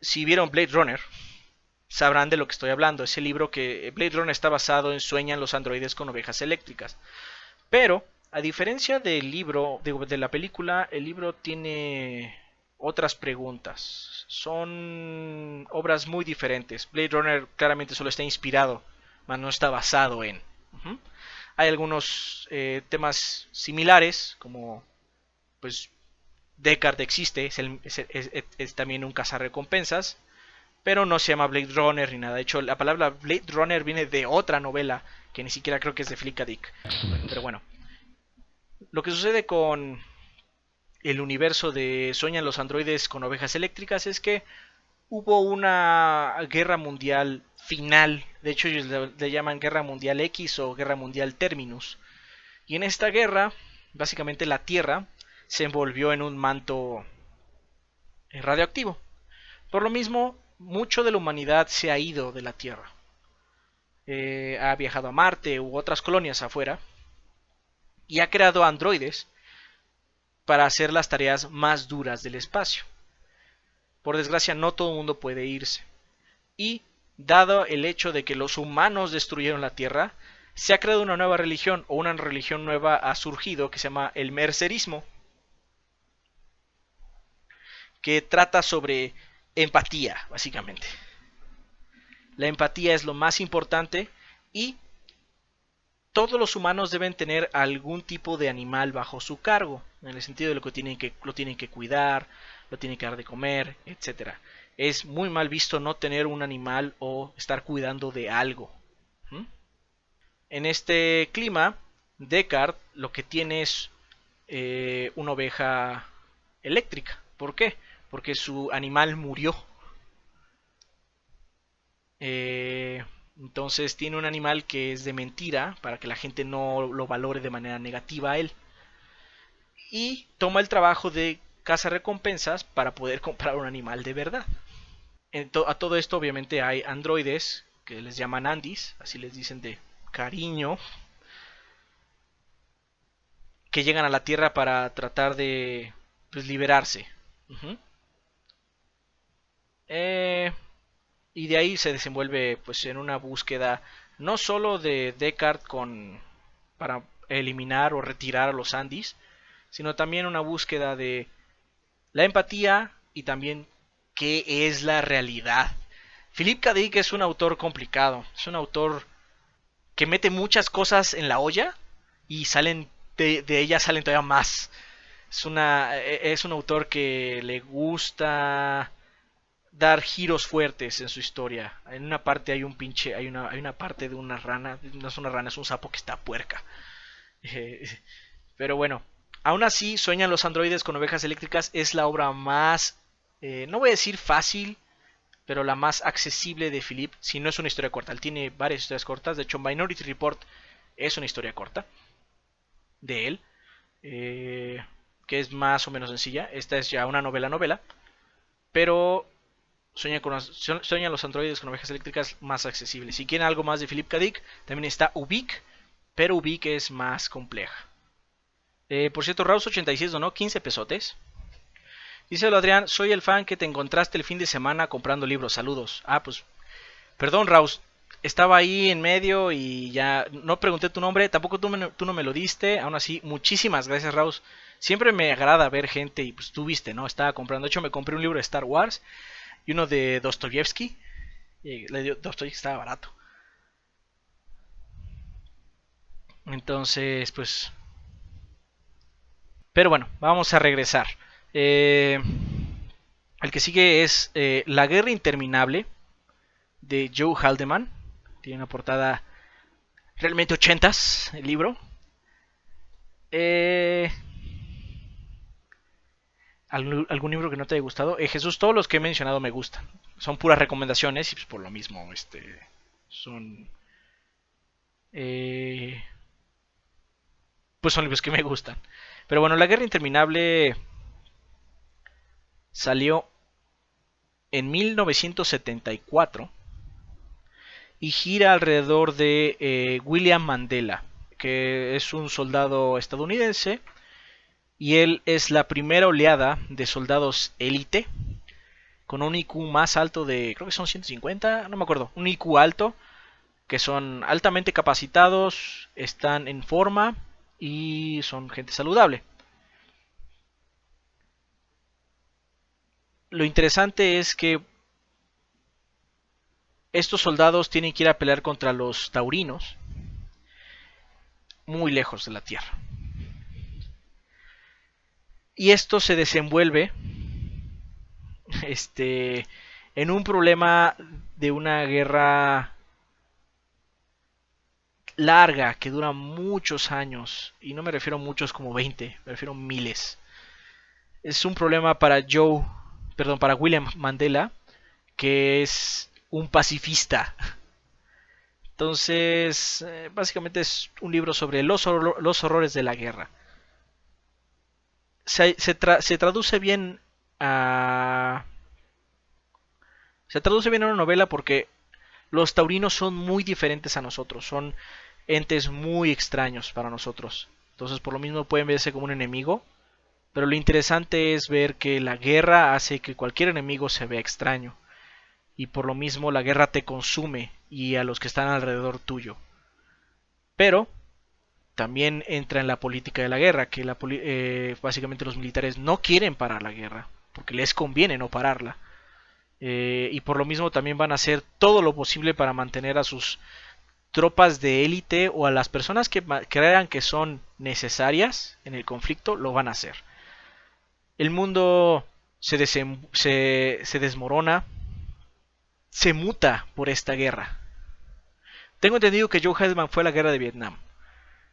Si vieron Blade Runner, sabrán de lo que estoy hablando. Ese libro que Blade Runner está basado en Sueñan los androides con ovejas eléctricas. Pero, a diferencia del libro, de la película, el libro tiene otras preguntas. Son obras muy diferentes. Blade Runner claramente solo está inspirado, mas no está basado en. Hay algunos temas similares, como pues Deckard existe, es también un cazarrecompensas, pero no se llama Blade Runner ni nada. De hecho, la palabra Blade Runner viene de otra novela que ni siquiera creo que es de Philip K. Dick. Pero bueno, lo que sucede con el universo de Sueñan los androides con ovejas eléctricas es que hubo una guerra mundial final. De hecho, ellos le llaman Guerra Mundial X o Guerra Mundial Terminus. Y en esta guerra, básicamente la Tierra se envolvió en un manto radioactivo. Por lo mismo, mucho de la humanidad se ha ido de la Tierra. Ha viajado a Marte u otras colonias afuera y ha creado androides para hacer las tareas más duras del espacio. Por desgracia, no todo el mundo puede irse. Y, dado el hecho de que los humanos destruyeron la Tierra, se ha creado una nueva religión, o una religión nueva ha surgido que se llama el mercerismo, que trata sobre empatía, básicamente. La empatía es lo más importante y todos los humanos deben tener algún tipo de animal bajo su cargo, en el sentido de lo tienen que cuidar, lo tienen que dar de comer, etcétera. Es muy mal visto no tener un animal o estar cuidando de algo. En este clima, Deckard lo que tiene es una oveja eléctrica. ¿Por qué? Porque su animal murió. Entonces tiene un animal que es de mentira para que la gente no lo valore de manera negativa a él. Y toma el trabajo de cazarrecompensas para poder comprar un animal de verdad. A todo esto obviamente hay androides que les llaman Andis, así les dicen de cariño, que llegan a la Tierra para tratar de liberarse. Y de ahí se desenvuelve pues en una búsqueda no solo de Deckard para eliminar o retirar a los Andis, sino también una búsqueda de la empatía y también qué es la realidad. Philip K. Dick es un autor complicado, es un autor que mete muchas cosas en la olla y salen de ellas salen todavía más. Es un autor que le gusta dar giros fuertes en su historia. En una parte hay una parte de una rana, no es una rana, es un sapo que está puerca. Pero bueno, aún así, Sueñan los androides con ovejas eléctricas es la obra más, no voy a decir fácil, pero la más accesible de Philip, si no es una historia corta. Él tiene varias historias cortas, de hecho Minority Report es una historia corta de él, que es más o menos sencilla. Esta es ya una novela, pero Sueñan los androides con ovejas eléctricas más accesible. Si quieren algo más de Philip K. Dick, también está Ubik, pero Ubik es más compleja. Por cierto, Raus86 donó 15 pesotes. Dice Adrián, soy el fan que te encontraste el fin de semana comprando libros. Saludos. Pues, perdón, Raus. Estaba ahí en medio y ya no pregunté tu nombre. Tampoco tú no me lo diste. Aún así, muchísimas gracias, Raus. Siempre me agrada ver gente y pues tú viste, ¿no? Estaba comprando. De hecho, me compré un libro de Star Wars y uno de Dostoyevsky. Dostoyevsky estaba barato. Entonces, pues... Pero bueno, vamos a regresar. El que sigue es La Guerra Interminable de Joe Haldeman. Tiene una portada realmente ochentas el libro. ¿Algún libro que no te haya gustado? Jesús, todos los que he mencionado me gustan. Son puras recomendaciones y pues por lo mismo son... pues son libros que me gustan. Pero bueno, La Guerra Interminable salió en 1974 y gira alrededor de William Mandela, que es un soldado estadounidense y él es la primera oleada de soldados élite con un IQ más alto de, creo que son 150, no me acuerdo, un IQ alto, que son altamente capacitados, están en forma y son gente saludable. Lo interesante es que estos soldados tienen que ir a pelear contra los taurinos muy lejos de la Tierra. Y esto se desenvuelve en un problema de una guerra larga que dura muchos años, y no me refiero a muchos como 20, me refiero a miles. es un problema para William Mandela, que es un pacifista. Entonces, básicamente es un libro sobre los horrores de la guerra. Se traduce bien a... Se traduce bien a una novela porque los taurinos son muy diferentes a nosotros, son entes muy extraños para nosotros. Entonces, por lo mismo pueden verse como un enemigo, pero lo interesante es ver que la guerra hace que cualquier enemigo se vea extraño, y por lo mismo la guerra te consume y a los que están alrededor tuyo. Pero también entra en la política de la guerra, que básicamente los militares no quieren parar la guerra, porque les conviene no pararla. Y por lo mismo también van a hacer todo lo posible para mantener a sus tropas de élite o a las personas que crean que son necesarias en el conflicto, lo van a hacer. El mundo se desmorona, se muta por esta guerra. Tengo entendido que Joe Hedman fue a la guerra de Vietnam.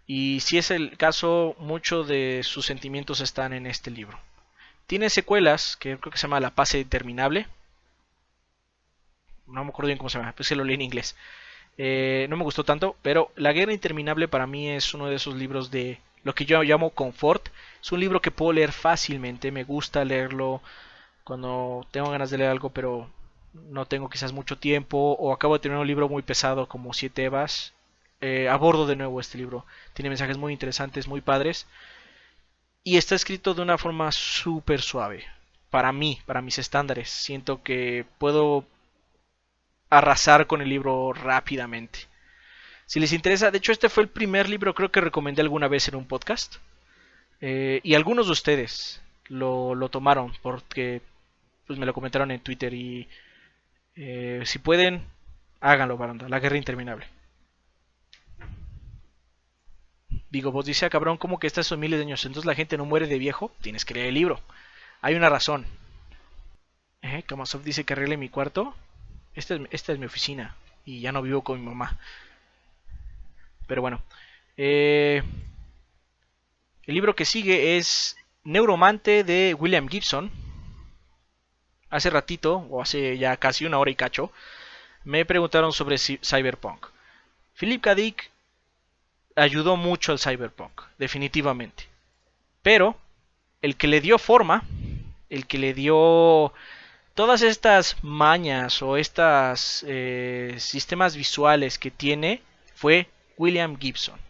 Y si es el caso, muchos de sus sentimientos están en este libro. Tiene secuelas, que creo que se llama La Paz Interminable. No me acuerdo bien cómo se llama, pues se lo leí en inglés. No me gustó tanto, pero La Guerra Interminable para mí es uno de esos libros de lo que yo llamo confort. Es un libro que puedo leer fácilmente, me gusta leerlo cuando tengo ganas de leer algo, pero no tengo quizás mucho tiempo, o acabo de tener un libro muy pesado como Siete Evas. Abordo de nuevo este libro. Tiene mensajes muy interesantes, muy padres. Y está escrito de una forma súper suave. Para mí, para mis estándares. Siento que puedo arrasar con el libro rápidamente. Si les interesa, de hecho este fue el primer libro creo que recomendé alguna vez en un podcast. Y algunos de ustedes lo tomaron porque pues me lo comentaron en Twitter y si pueden, háganlo, banda. La Guerra Interminable. Digo, vos dice, cabrón, ¿cómo que estas son miles de años? Entonces la gente no muere de viejo. Tienes que leer el libro. Hay una razón. Kamasoft dice que arregle mi cuarto. Esta es mi oficina. Y ya no vivo con mi mamá. Pero bueno. El libro que sigue es Neuromante de William Gibson. Hace ratito, o hace ya casi una hora y cacho, me preguntaron sobre Cyberpunk. Philip K. Dick ayudó mucho al Cyberpunk, definitivamente. Pero el que le dio forma, el que le dio todas estas mañas o estas sistemas visuales que tiene, fue William Gibson.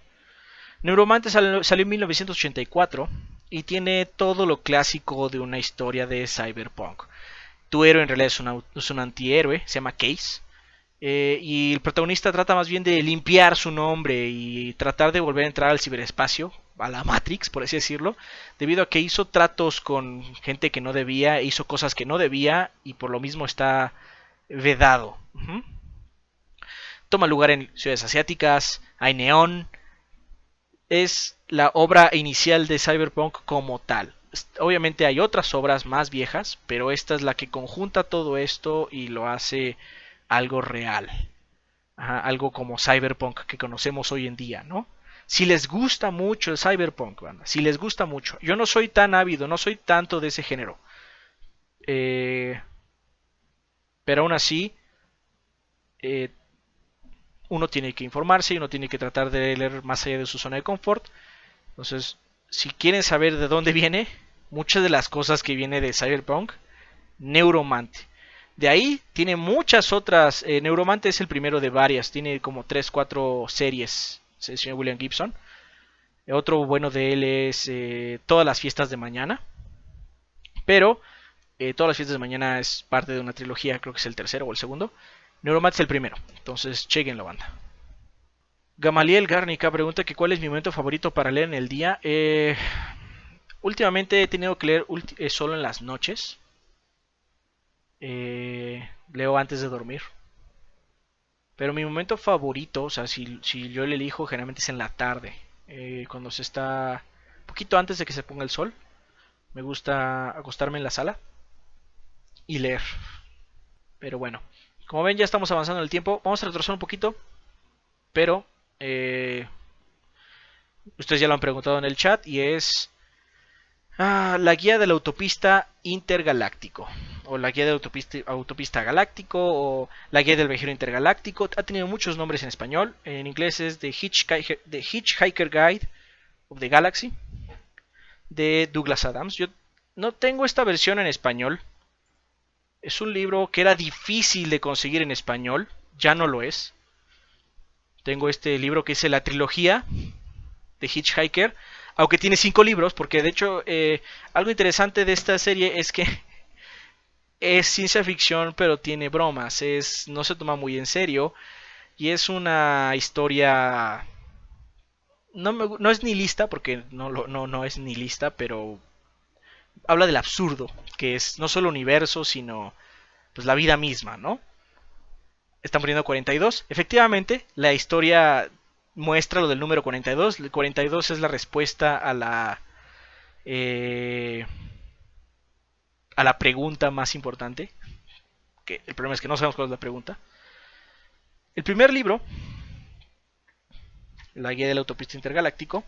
Neuromante salió en 1984 y tiene todo lo clásico de una historia de Cyberpunk. Tu héroe en realidad es un antihéroe, se llama Case. Y el protagonista trata más bien de limpiar su nombre y tratar de volver a entrar al ciberespacio, a la Matrix, por así decirlo, debido a que hizo tratos con gente que no debía, hizo cosas que no debía y por lo mismo está vedado. Toma lugar en ciudades asiáticas, hay neón. Es la obra inicial de Cyberpunk como tal. Obviamente hay otras obras más viejas, pero esta es la que conjunta todo esto y lo hace algo real. Algo como Cyberpunk que conocemos hoy en día, ¿no? Si les gusta mucho el Cyberpunk, banda, si les gusta mucho. Yo no soy tan ávido, no soy tanto de ese género. Pero aún así, uno tiene que informarse y uno tiene que tratar de leer más allá de su zona de confort. Entonces, si quieren saber de dónde viene, muchas de las cosas que viene de Cyberpunk, Neuromante. De ahí tiene muchas otras. Neuromante es el primero de varias. Tiene como 3-4 series. El señor William Gibson. Otro bueno de él es Todas las fiestas de mañana. Pero Todas las fiestas de mañana es parte de una trilogía. Creo que es el tercero o el segundo. Neuromante es el primero. Entonces chequen la banda. Gamaliel Garnica pregunta que cuál es mi momento favorito para leer en el día. Últimamente he tenido que leer solo en las noches. Leo antes de dormir. Pero mi momento favorito, o sea, si yo le elijo, generalmente es en la tarde. Cuando se está un poquito antes de que se ponga el sol. Me gusta acostarme en la sala y leer. Pero bueno, como ven ya estamos avanzando en el tiempo. Vamos a retroceder un poquito. Pero ustedes ya lo han preguntado en el chat y es La guía del autopista intergaláctico, o la guía del autopista galáctico, o la guía del viajero intergaláctico. Ha tenido muchos nombres en español. En inglés es The Hitchhiker Guide of the Galaxy, de Douglas Adams. Yo no tengo esta versión en español. Es un libro que era difícil de conseguir en español, ya no lo es. Tengo este libro que es la trilogía de Hitchhiker, aunque tiene 5 libros, porque de hecho algo interesante de esta serie es que es ciencia ficción, pero tiene bromas, no se toma muy en serio y es una historia no es nihilista, porque no es nihilista, pero habla del absurdo, que es no solo el universo, sino pues la vida misma, ¿no? Están poniendo 42. Efectivamente, la historia muestra lo del número 42. El 42 es la respuesta eh, a la pregunta más importante. Que el problema es que no sabemos cuál es la pregunta. El primer libro, La guía del autopista intergaláctico,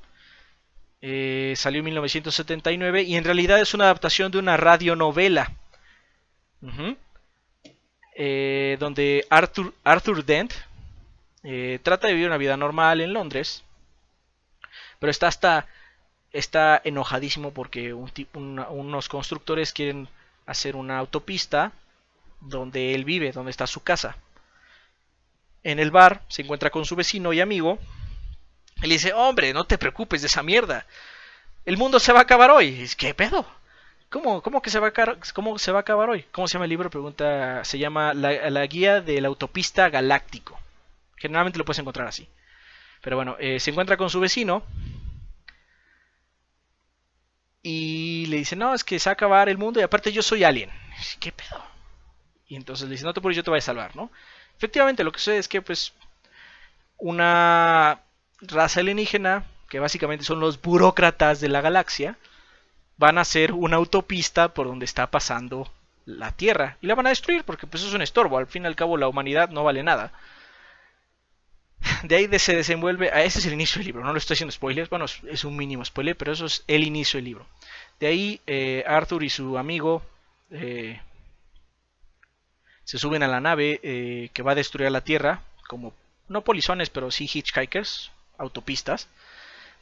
salió en 1979 y en realidad es una adaptación de una radionovela. Donde Arthur Dent trata de vivir una vida normal en Londres, pero está enojadísimo porque unos constructores quieren hacer una autopista donde él vive, donde está su casa. En el bar se encuentra con su vecino y amigo. Él dice: hombre, no te preocupes de esa mierda, el mundo se va a acabar hoy. ¿Qué pedo? ¿Cómo que cómo se va a acabar hoy? ¿Cómo se llama el libro? Pregunta. Se llama la guía del autopista galáctico. Generalmente lo puedes encontrar así. Pero bueno, se encuentra con su vecino y le dice: no, es que se va a acabar el mundo y aparte yo soy alien. ¿Qué pedo? Y entonces le dice: no te preocupes, yo te voy a salvar, ¿no? Efectivamente, lo que sucede es que pues una raza alienígena, que básicamente son los burócratas de la galaxia, van a hacer una autopista por donde está pasando la Tierra y la van a destruir porque pues es un estorbo. Al fin y al cabo la humanidad no vale nada. De ahí se desenvuelve. Ese es el inicio del libro. No lo estoy haciendo spoilers. Bueno, es un mínimo spoiler, pero eso es el inicio del libro. De ahí Arthur y su amigo se suben a la nave que va a destruir la Tierra, como no polizones, pero sí hitchhikers, autopistas.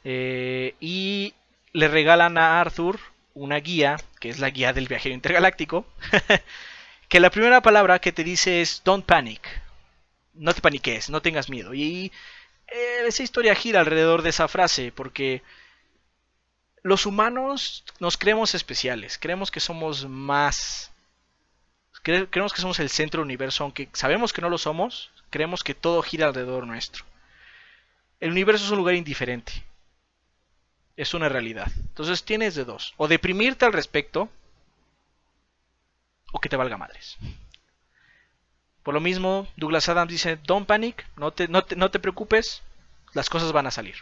Y le regalan a Arthur una guía, que es la guía del viajero intergaláctico, que la primera palabra que te dice es "Don't panic", no te paniques, no tengas miedo. Y esa historia gira alrededor de esa frase, porque los humanos nos creemos especiales, creemos que somos más, creemos que somos el centro del universo, aunque sabemos que no lo somos, creemos que todo gira alrededor nuestro. El universo es un lugar indiferente, es una realidad. Entonces tienes de dos: o deprimirte al respecto, o que te valga madres. Por lo mismo, Douglas Adams dice: don't panic, no te preocupes, las cosas van a salir.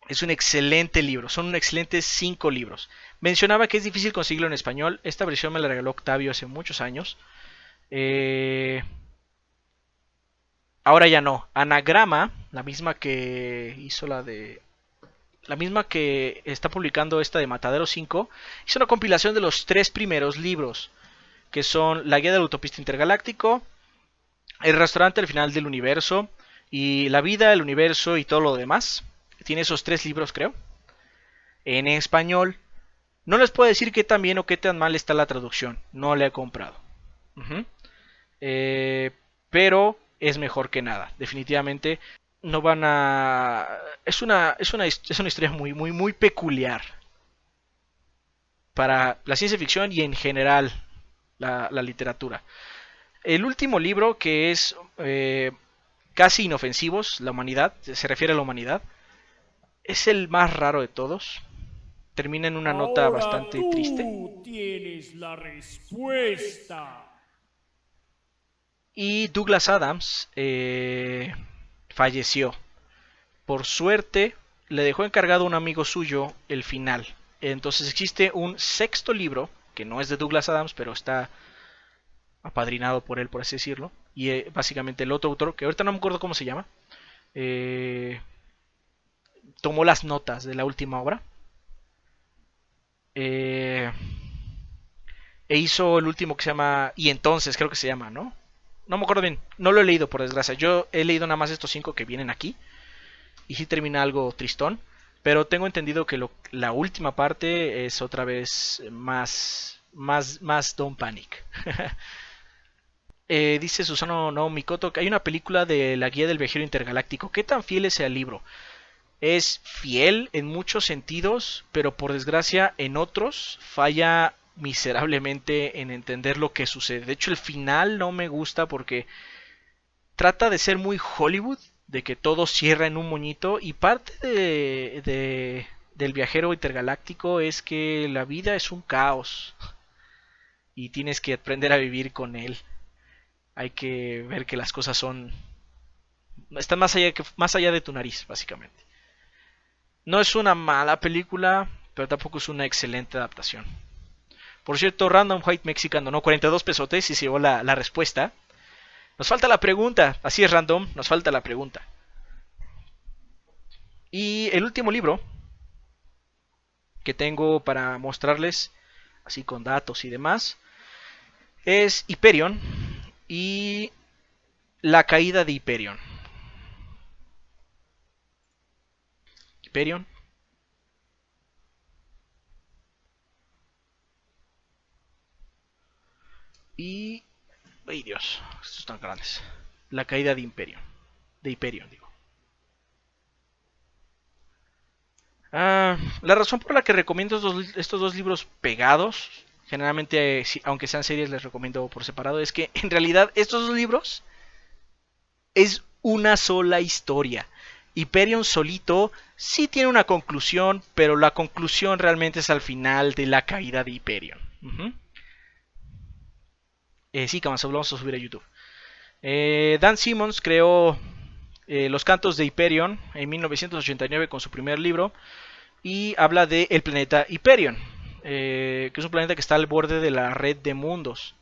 Es un excelente libro, son excelentes 5 libros. Mencionaba que es difícil conseguirlo en español. Esta versión me la regaló Octavio hace muchos años. Ahora ya no. Anagrama, la misma que hizo la misma que está publicando esta de Matadero 5, hizo una compilación de los 3 primeros libros, que son La guía del autopista intergaláctico, El restaurante al final del universo y La vida, el universo y todo lo demás. Tiene esos 3 libros, creo, en español. No les puedo decir qué tan bien o qué tan mal está la traducción, no la he comprado. Pero es mejor que nada, definitivamente. No van a... Es una historia muy peculiar para la ciencia ficción y en general la literatura. El último libro, que es Casi inofensivos, la humanidad, se refiere a la humanidad, es el más raro de todos. Termina en una nota bastante triste. Tú tienes la respuesta. Y Douglas Adams falleció. Por suerte, le dejó encargado a un amigo suyo el final. Entonces existe un 6º libro, que no es de Douglas Adams, pero está apadrinado por él, por así decirlo. Y básicamente el otro autor, que ahorita no me acuerdo cómo se llama, tomó las notas de la última obra. Eh, e hizo el último que se llama Y entonces, creo que se llama, ¿no? No me acuerdo bien, no lo he leído por desgracia. Yo he leído nada más estos 5 que vienen aquí. Y sí termina algo tristón. Pero tengo entendido que la última parte es otra vez más Don't Panic. Dice Susano no Mikoto que hay una película de La Guía del Viajero Intergaláctico. ¿Qué tan fiel es el libro? Es fiel en muchos sentidos, pero por desgracia en otros falla miserablemente en entender lo que sucede. De hecho, el final no me gusta porque trata de ser muy Hollywood, de que todo cierra en un moñito, y parte del viajero intergaláctico es que la vida es un caos y tienes que aprender a vivir con él. Hay que ver que las cosas están más allá de tu nariz, básicamente. No es una mala película, pero tampoco es una excelente adaptación. Por cierto, Random White Mexicano, no, 42 pesotes y se llevó la respuesta. Nos falta la pregunta, así es Random, nos falta la pregunta. Y el último libro que tengo para mostrarles, así con datos y demás, es Hyperion y la caída de Hyperion. Hyperion. Y... ¡ay Dios! Estos están grandes. La caída de Hyperion. De Hyperion, digo. La razón por la que recomiendo estos dos libros pegados, generalmente, aunque sean series, les recomiendo por separado, es que en realidad estos dos libros es una sola historia. Hyperion solito sí tiene una conclusión, pero la conclusión realmente es al final de la caída de Hyperion. Sí, Camas, lo vamos a subir a YouTube. Dan Simmons creó Los Cantos de Hyperion en 1989 con su primer libro y habla de el planeta Hyperion, que es un planeta que está al borde de la red de mundos.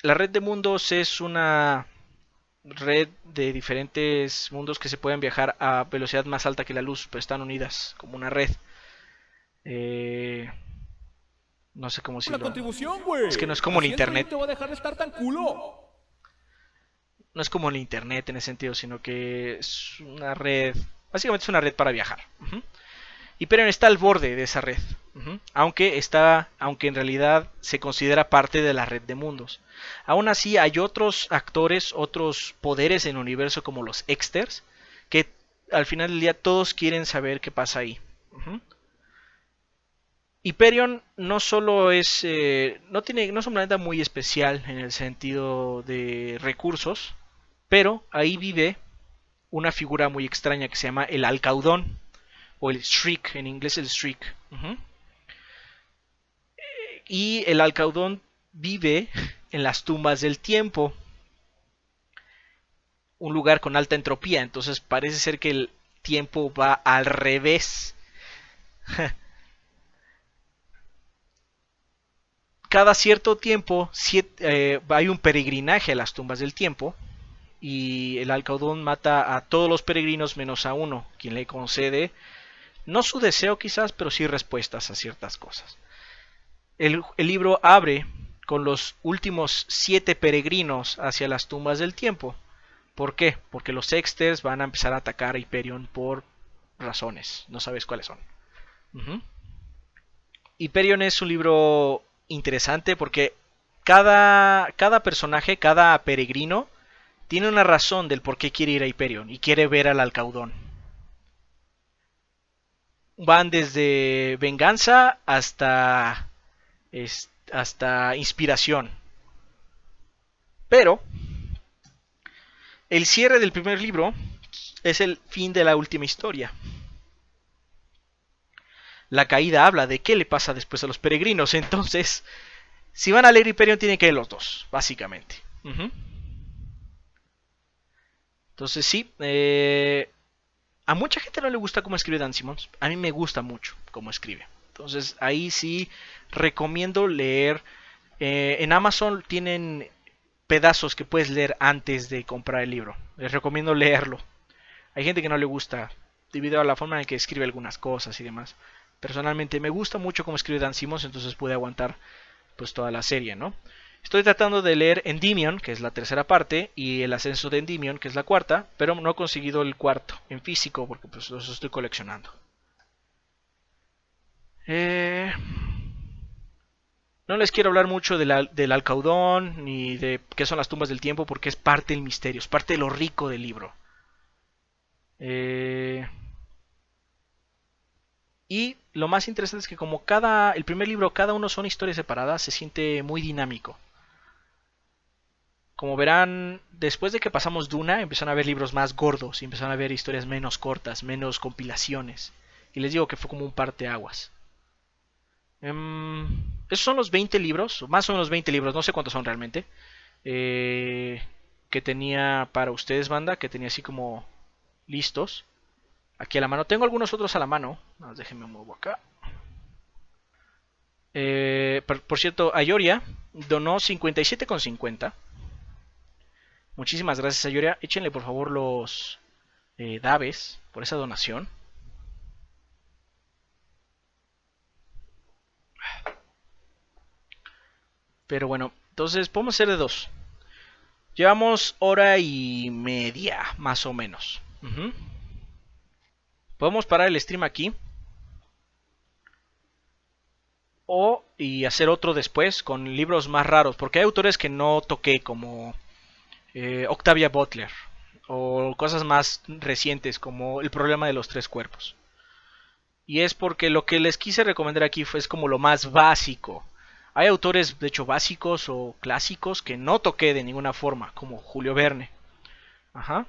La red de mundos es una red de diferentes mundos que se pueden viajar a velocidad más alta que la luz, pero están unidas como una red. No sé cómo decirlo. Es que no es como el internet. No te va a dejar de estar tan culo. No es como el internet en ese sentido, sino que es una red. Básicamente es una red para viajar. Hyperion está al borde de esa red. Aunque en realidad se considera parte de la red de mundos. Aún así hay otros actores, otros poderes en el universo como los Exters, que al final del día todos quieren saber qué pasa ahí. Hyperion no solo es no es un planeta muy especial en el sentido de recursos, pero ahí vive una figura muy extraña que se llama el Alcaudón o el Shriek, en inglés el Shriek. Y el Alcaudón vive en las tumbas del tiempo, un lugar con alta entropía, entonces parece ser que el tiempo va al revés. Cada cierto tiempo hay un peregrinaje a las tumbas del tiempo y el Alcaudón mata a todos los peregrinos menos a uno, quien le concede no su deseo quizás, pero sí respuestas a ciertas cosas. El libro abre con los últimos 7 peregrinos hacia las tumbas del tiempo. ¿Por qué? Porque los Exters van a empezar a atacar a Hyperion por razones, no sabes cuáles son. Hyperion es un libro interesante porque cada personaje, cada peregrino tiene una razón del por qué quiere ir a Hyperion y quiere ver al Alcaudón. Van desde venganza hasta inspiración. Pero el cierre del primer libro es el fin de la última historia. La caída habla de qué le pasa después a los peregrinos. Entonces, si van a leer Hyperion, tienen que leer los dos, básicamente. Entonces, sí. A mucha gente no le gusta cómo escribe Dan Simmons. A mí me gusta mucho cómo escribe. Entonces, ahí sí recomiendo leer. En Amazon tienen pedazos que puedes leer antes de comprar el libro. Les recomiendo leerlo. Hay gente que no le gusta debido a la forma en que escribe algunas cosas y demás. Personalmente me gusta mucho cómo escribe Dan Simmons, entonces pude aguantar pues toda la serie, ¿no? Estoy tratando de leer Endymion, que es la tercera parte, y El ascenso de Endymion, que es la cuarta, pero no he conseguido el cuarto en físico porque pues los estoy coleccionando. No les quiero hablar mucho del Alcaudón ni de qué son las tumbas del tiempo porque es parte del misterio, es parte de lo rico del libro. Y lo más interesante es que como el primer libro, cada uno son historias separadas, se siente muy dinámico. Como verán, después de que pasamos Duna, empezaron a haber libros más gordos y empezaron a haber historias menos cortas, menos compilaciones. Y les digo que fue como un parteaguas. Esos son los 20 libros, más o menos 20 libros, no sé cuántos son realmente. Que tenía para ustedes, banda, que tenía así como listos. Aquí a la mano. Tengo algunos otros a la mano. Déjenme muevo acá. Por cierto, Ayoria donó 57,50. Muchísimas gracias, Ayoria. Échenle por favor los Daves por esa donación. Pero bueno, entonces podemos hacer de dos. Llevamos hora y media, más o menos. Podemos parar el stream aquí. Y hacer otro después con libros más raros. Porque hay autores que no toqué, como Octavia Butler. O cosas más recientes, como El problema de los tres cuerpos. Y es porque lo que les quise recomendar aquí fue como lo más básico. Hay autores, de hecho, básicos o clásicos que no toqué de ninguna forma, como Julio Verne. Ajá.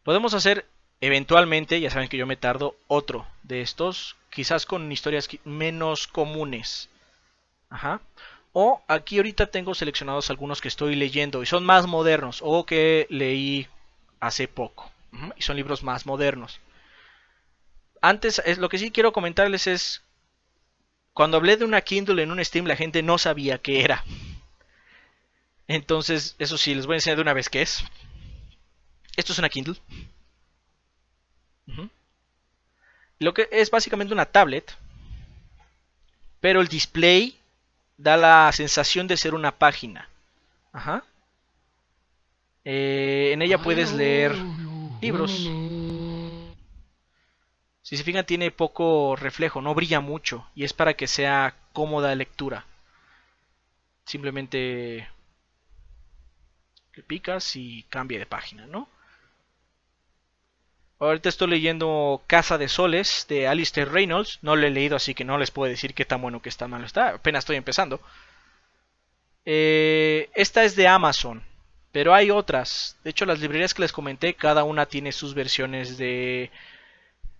Podemos hacer eventualmente, ya saben que yo me tardo, otro de estos, quizás con historias menos comunes. Ajá. O aquí ahorita tengo seleccionados algunos que estoy leyendo y son más modernos o que leí hace poco. Y son libros más modernos. Antes, lo que sí quiero comentarles es, cuando hablé de una Kindle en un stream la gente no sabía qué era. Entonces, eso sí, les voy a enseñar de una vez qué es. Esto es una Kindle. Lo que es básicamente una tablet, pero el display da la sensación de ser una página. Ajá. En ella puedes leer libros. Si se fijan, tiene poco reflejo, no brilla mucho, y es para que sea cómoda lectura. Simplemente le picas y cambia de página, ¿no? Ahorita estoy leyendo Casa de Soles de Alistair Reynolds. No lo he leído, así que no les puedo decir qué tan bueno, qué tan malo está. Apenas estoy empezando. Esta es de Amazon, pero hay otras. De hecho, las librerías que les comenté, cada una tiene sus versiones de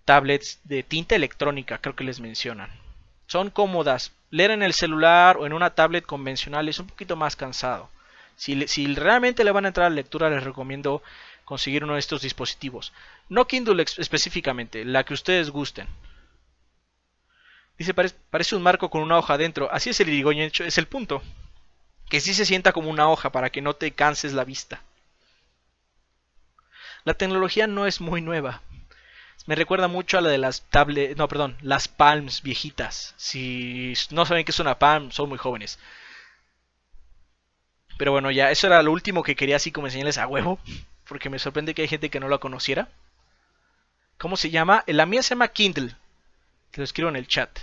tablets de tinta electrónica, creo que les mencionan. Son cómodas. Leer en el celular o en una tablet convencional es un poquito más cansado. Si realmente le van a entrar a la lectura, les recomiendo conseguir uno de estos dispositivos. No Kindle específicamente, la que ustedes gusten. Dice, parece un marco con una hoja dentro. Así es el irigoyen, es el punto. Que sí se sienta como una hoja para que no te canses la vista. La tecnología no es muy nueva. Me recuerda mucho a la de las las Palms viejitas. Si no saben qué es una Palm, son muy jóvenes. Pero bueno, ya, eso era lo último que quería así como enseñarles a huevo. Porque me sorprende que hay gente que no la conociera. ¿Cómo se llama? La mía se llama Kindle. Te lo escribo en el chat.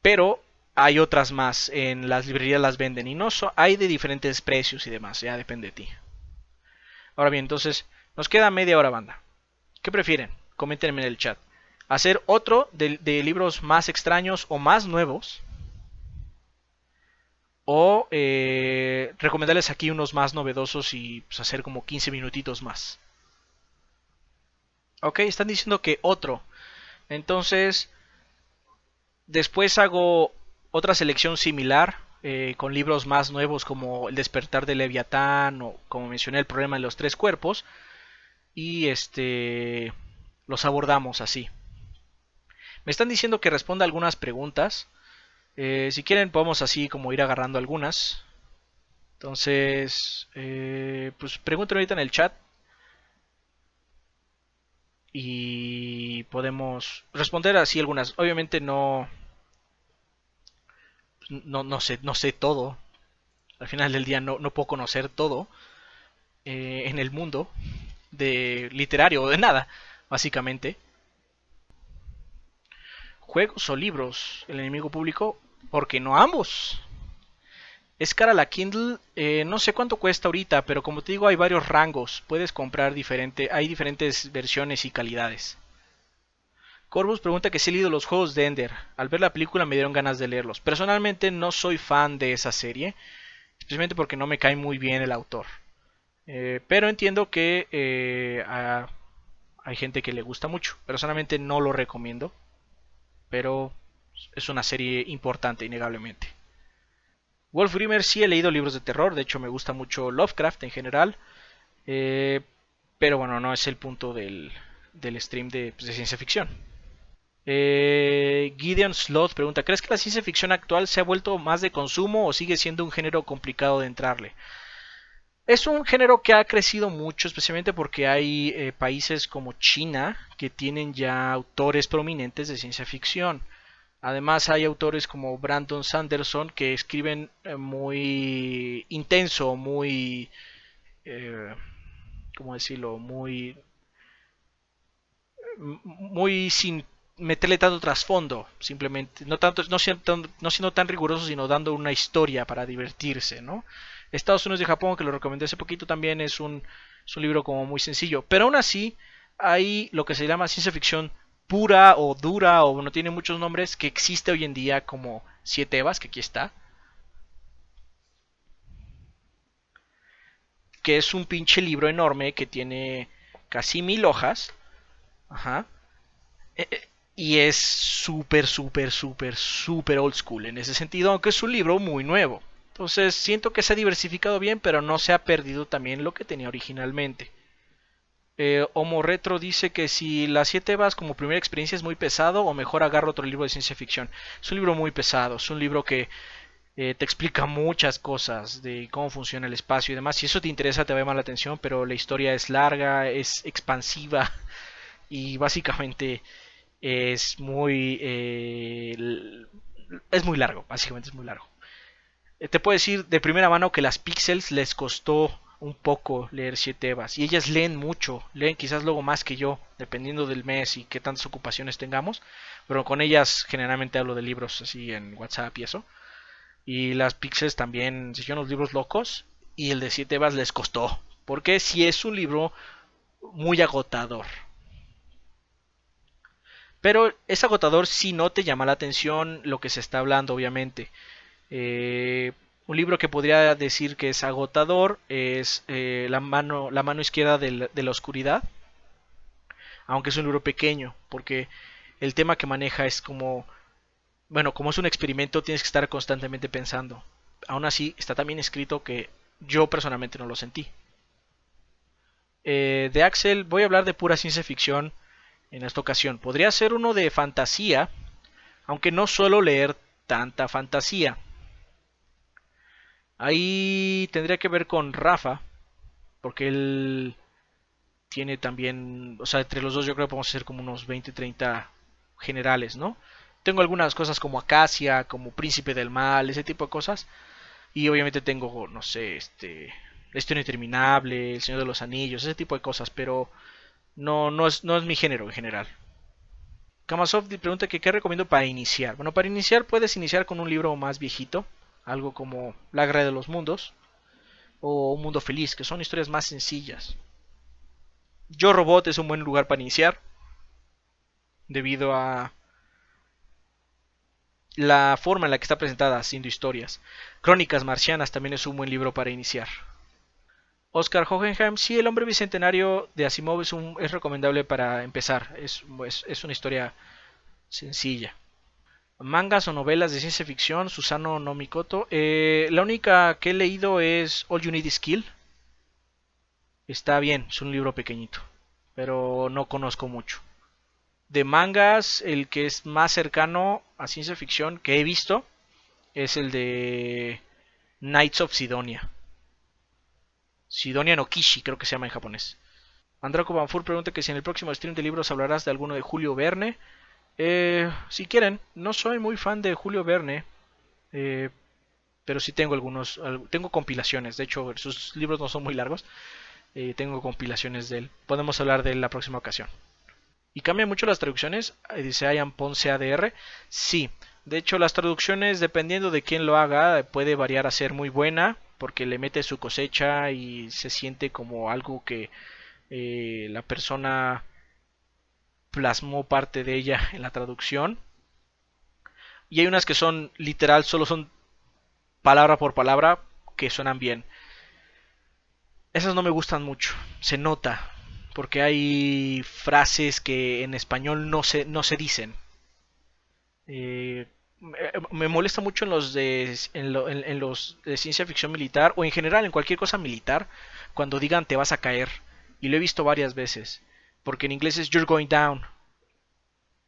Pero hay otras más. En las librerías las venden. Y no hay de diferentes precios y demás. Ya depende de ti. Ahora bien, entonces, nos queda media hora, banda. ¿Qué prefieren? Coméntenme en el chat. ¿Hacer otro de libros más extraños o más nuevos? O recomendarles aquí unos más novedosos y pues, hacer como 15 minutitos más. Ok, están diciendo que otro. Entonces, después hago otra selección similar con libros más nuevos como El despertar de Leviatán o como mencioné El problema de los tres cuerpos. Y los abordamos así. Me están diciendo que responda algunas preguntas. Si quieren podemos así como ir agarrando algunas. Entonces, pues pregunten ahorita en el chat y podemos responder así algunas. Obviamente no sé todo. Al final del día no puedo conocer todo en el mundo de literario o de nada, básicamente. Juegos o libros, el enemigo público, porque no ambos. Es cara la Kindle, no sé cuánto cuesta ahorita, pero como te digo hay varios rangos, puedes comprar hay diferentes versiones y calidades. Corvus pregunta que si he leído los juegos de Ender. Al ver la película me dieron ganas de leerlos. Personalmente no soy fan de esa serie, especialmente porque no me cae muy bien el autor. Pero entiendo que hay gente que le gusta mucho. Personalmente no lo recomiendo, pero es una serie importante, innegablemente. Wolf Grimmer sí he leído libros de terror, de hecho me gusta mucho Lovecraft en general, eh, pero bueno, no es el punto del stream de ciencia ficción. Gideon Sloth pregunta, ¿crees que la ciencia ficción actual se ha vuelto más de consumo o sigue siendo un género complicado de entrarle? Es un género que ha crecido mucho, especialmente porque hay países como China que tienen ya autores prominentes de ciencia ficción. Además hay autores como Brandon Sanderson que escriben muy intenso, muy, eh, ¿cómo decirlo? Muy sin meterle tanto trasfondo, simplemente, no siendo tan riguroso, sino dando una historia para divertirse, ¿no? Estados Unidos y Japón, que lo recomendé hace poquito, también es un libro como muy sencillo, pero aún así hay lo que se llama ciencia ficción pura o dura, o no tiene muchos nombres, que existe hoy en día como Siete Evas, que aquí está, que es un pinche libro enorme que tiene casi 1000 hojas, ajá, y es súper old school en ese sentido, aunque es un libro muy nuevo. Entonces siento que se ha diversificado bien, pero no se ha perdido también lo que tenía originalmente. Homo Retro dice que si las 7 vas como primera experiencia es muy pesado o mejor agarro otro libro de ciencia ficción. Es un libro muy pesado, es un libro que te explica muchas cosas de cómo funciona el espacio y demás. Si eso te interesa te va a llamar la atención, pero la historia es larga, es expansiva y básicamente es muy largo, básicamente es muy largo. Te puedo decir de primera mano que las Pixels les costó un poco leer 7 Evas y ellas leen mucho, leen quizás luego más que yo, dependiendo del mes y qué tantas ocupaciones tengamos, pero con ellas generalmente hablo de libros así en WhatsApp y eso. Y las Pixels también se hicieron los libros locos y el de 7 Evas les costó, porque si es un libro muy agotador. Pero es agotador si no te llama la atención lo que se está hablando, obviamente. Eh, un libro que podría decir que es agotador es la mano izquierda de la oscuridad, aunque es un libro pequeño, porque el tema que maneja es como, bueno, como es un experimento, tienes que estar constantemente pensando. Aún así, está tan bien escrito que yo personalmente no lo sentí. De Axel, voy a hablar de pura ciencia ficción en esta ocasión. Podría ser uno de fantasía, aunque no suelo leer tanta fantasía. Ahí tendría que ver con Rafa, porque él tiene también, o sea, entre los dos yo creo que podemos hacer como unos 20, 30 generales, ¿no? Tengo algunas cosas como Acacia, como Príncipe del Mal, ese tipo de cosas. Y obviamente tengo, no sé, La Historia Interminable, El Señor de los Anillos, ese tipo de cosas, pero no es mi género en general. Kamasoft pregunta que qué recomiendo para iniciar. Bueno, para iniciar puedes iniciar con un libro más viejito, algo como La Guerra de los Mundos o Un Mundo Feliz, que son historias más sencillas. Yo Robot es un buen lugar para iniciar, debido a la forma en la que está presentada haciendo historias. Crónicas Marcianas también es un buen libro para iniciar. Oscar Hohenheim, sí, El Hombre Bicentenario de Asimov es recomendable para empezar. Es una historia sencilla. Mangas o novelas de ciencia ficción, Susano no Mikoto. La única que he leído es All You Need Is Kill. Está bien, es un libro pequeñito, pero no conozco mucho. De mangas, el que es más cercano a ciencia ficción que he visto es el de Knights of Sidonia. Sidonia no Kishi, creo que se llama en japonés. Andraco Banfur pregunta que si en el próximo stream de libros hablarás de alguno de Julio Verne. Si quieren, no soy muy fan de Julio Verne, eh, pero sí tengo tengo compilaciones. De hecho, sus libros no son muy largos. Tengo compilaciones de él. Podemos hablar de él la próxima ocasión. ¿Y cambian mucho las traducciones? Dice Ian Ponce ADR. Sí, de hecho las traducciones, dependiendo de quién lo haga, puede variar a ser muy buena, porque le mete su cosecha y se siente como algo que la persona plasmó parte de ella en la traducción. Y hay unas que son literal, solo son palabra por palabra, que suenan bien. Esas no me gustan mucho, se nota, porque hay frases que en español no se dicen. Me molesta mucho en los de ciencia ficción militar o en general en cualquier cosa militar cuando digan te vas a caer. Y lo he visto varias veces. Porque en inglés es you're going down.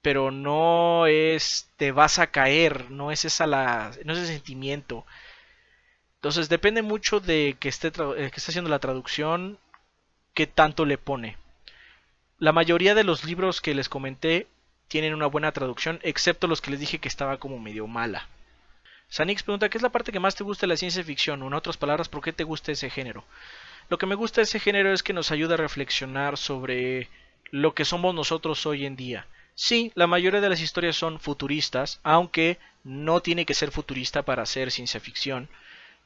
Pero no es te vas a caer. No es ese sentimiento. Entonces depende mucho de que esté haciendo la traducción. Qué tanto le pone. La mayoría de los libros que les comenté tienen una buena traducción, excepto los que les dije que estaba como medio mala. Sanix pregunta, ¿qué es la parte que más te gusta de la ciencia ficción? O en otras palabras, ¿por qué te gusta ese género? Lo que me gusta de ese género es que nos ayuda a reflexionar sobre lo que somos nosotros hoy en día. Sí, la mayoría de las historias son futuristas, aunque no tiene que ser futurista para ser ciencia ficción,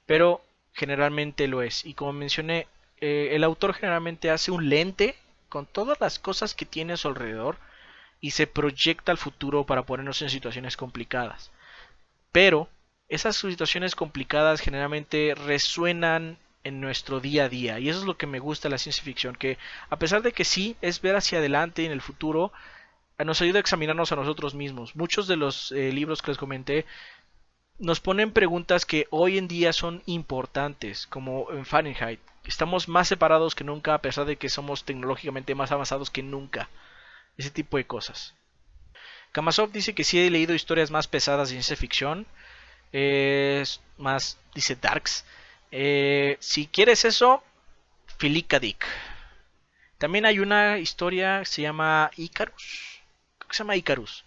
pero generalmente lo es. Y como mencioné, el autor generalmente hace un lente con todas las cosas que tiene a su alrededor y se proyecta al futuro para ponernos en situaciones complicadas. Pero esas situaciones complicadas generalmente resuenan en nuestro día a día y eso es lo que me gusta de la ciencia ficción, que a pesar de que sí es ver hacia adelante en el futuro, nos ayuda a examinarnos a nosotros mismos. Muchos de los libros que les comenté nos ponen preguntas que hoy en día son importantes, como en Fahrenheit. Estamos más separados que nunca a pesar de que somos tecnológicamente más avanzados que nunca. Ese tipo de cosas. Kamasov dice que sí he leído historias más pesadas de ciencia ficción. Más, dice Darks. Si quieres eso, Filica Dick. También hay una historia que se llama Icarus. Creo que se llama Icarus.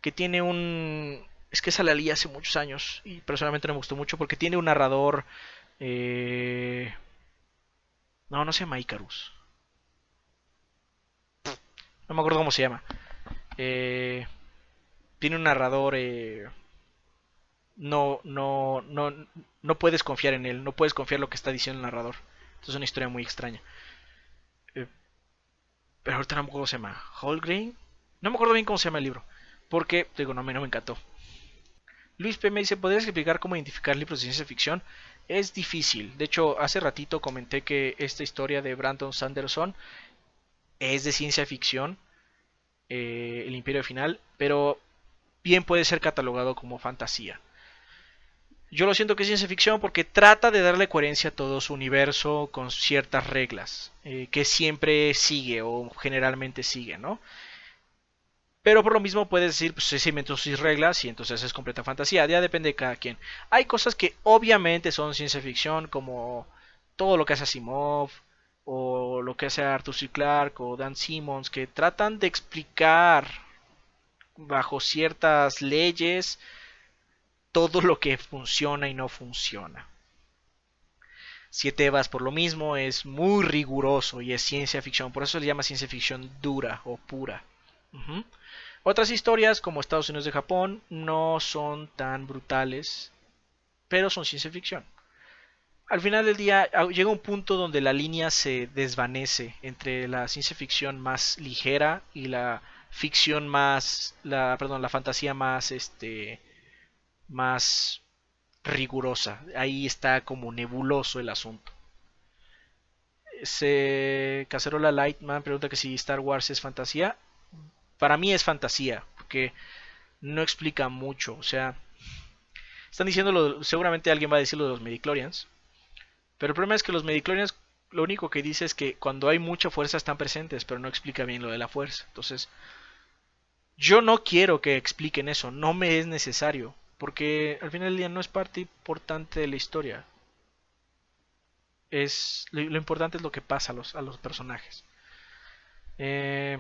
Que tiene un... Es que esa la leí hace muchos años y personalmente no me gustó mucho porque tiene un narrador... No, no se llama Icarus. No me acuerdo cómo se llama. Eh, Tiene un narrador... no puedes confiar en él, no puedes confiar en lo que está diciendo el narrador. Entonces es una historia muy extraña. Eh, pero ahorita no me acuerdo cómo se llama. Holgrain. No me acuerdo bien cómo se llama el libro. Porque, digo, no me encantó. Luis P. me dice, ¿podrías explicar cómo identificar libros de ciencia ficción? Es difícil. De hecho, hace ratito comenté que esta historia de Brandon Sanderson es de ciencia ficción. El Imperio Final. Pero bien puede ser catalogado como fantasía. Yo lo siento que es ciencia ficción porque trata de darle coherencia a todo su universo con ciertas reglas que siempre sigue o generalmente sigue, ¿no? Pero por lo mismo puedes decir, pues se inventó sus reglas y entonces es completa fantasía. Ya depende de cada quien. Hay cosas que obviamente son ciencia ficción, como todo lo que hace Asimov, o lo que hace Arthur C. Clarke, o Dan Simmons, que tratan de explicar bajo ciertas leyes todo lo que funciona y no funciona. Siete Evas por lo mismo es muy riguroso y es ciencia ficción, por eso se le llama ciencia ficción dura o pura. Uh-huh. Otras historias como Estados Unidos de Japón no son tan brutales, pero son ciencia ficción. Al final del día llega un punto donde la línea se desvanece entre la ciencia ficción más ligera y la ficción más, la fantasía más, más rigurosa. Ahí está como nebuloso el asunto. Cacerola Lightman pregunta que si Star Wars es fantasía. Para mí es fantasía, porque no explica mucho. O sea, están diciéndolo, seguramente alguien va a decir lo de los midichlorians. Pero el problema es que los midichlorians lo único que dice es que cuando hay mucha fuerza están presentes, pero no explica bien lo de la fuerza. Entonces, yo no quiero que expliquen eso, no me es necesario. Porque al final del día no es parte importante de la historia. Lo importante es lo que pasa a los personajes. Eh,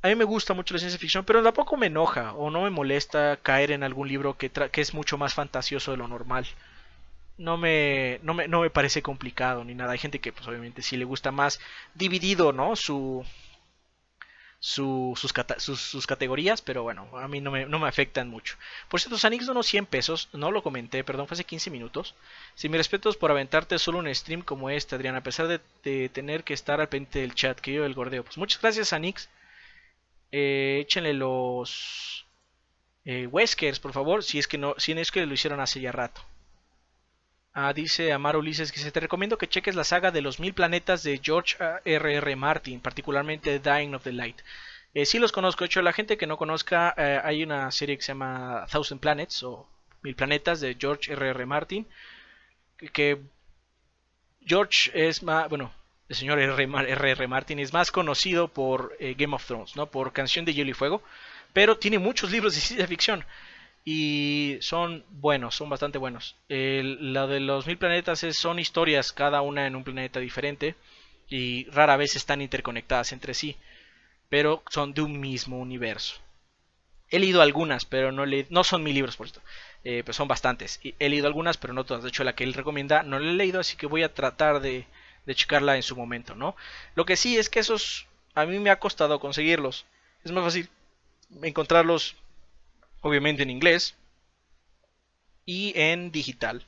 a mí me gusta mucho la ciencia ficción, pero tampoco me enoja o no me molesta caer en algún libro que es mucho más fantasioso de lo normal. No me parece complicado ni nada. Hay gente que pues obviamente sí le gusta más dividido, ¿no? Sus categorías, pero bueno, a mí no me afectan mucho. Por cierto, Sanix donó 100 pesos, no lo comenté, perdón, fue hace 15 minutos. Si mis respetos por aventarte solo un stream como este, Adrián, a pesar de tener que estar al pendiente del chat, que yo el gordeo. Pues muchas gracias, Sanix. Échenle los Weskers, por favor, si es que lo hicieron hace ya rato. Dice Amaro Ulises que se te recomiendo que cheques la saga de los 1000 planetas de George R.R. Martin, particularmente Dying of the Light. Sí los conozco, de hecho la gente que no conozca, hay una serie que se llama Thousand Planets o 1000 planetas de George R.R. Martin, que George es más, bueno, el señor R.R. Martin es más conocido por Game of Thrones, ¿no? Por Canción de Hielo y Fuego, pero tiene muchos libros de ciencia ficción y son buenos, son bastante buenos. La de los 1000 planetas son historias, cada una en un planeta diferente y rara vez están interconectadas entre sí, pero son de un mismo universo. He leído algunas, pero no son 1000 libros por esto. Pues son bastantes. He leído algunas, pero no todas. De hecho, la que él recomienda no la he leído, así que voy a tratar de checarla en su momento, ¿no? Lo que sí es que esos a mí me ha costado conseguirlos. Es más fácil encontrarlos, obviamente, en inglés y en digital.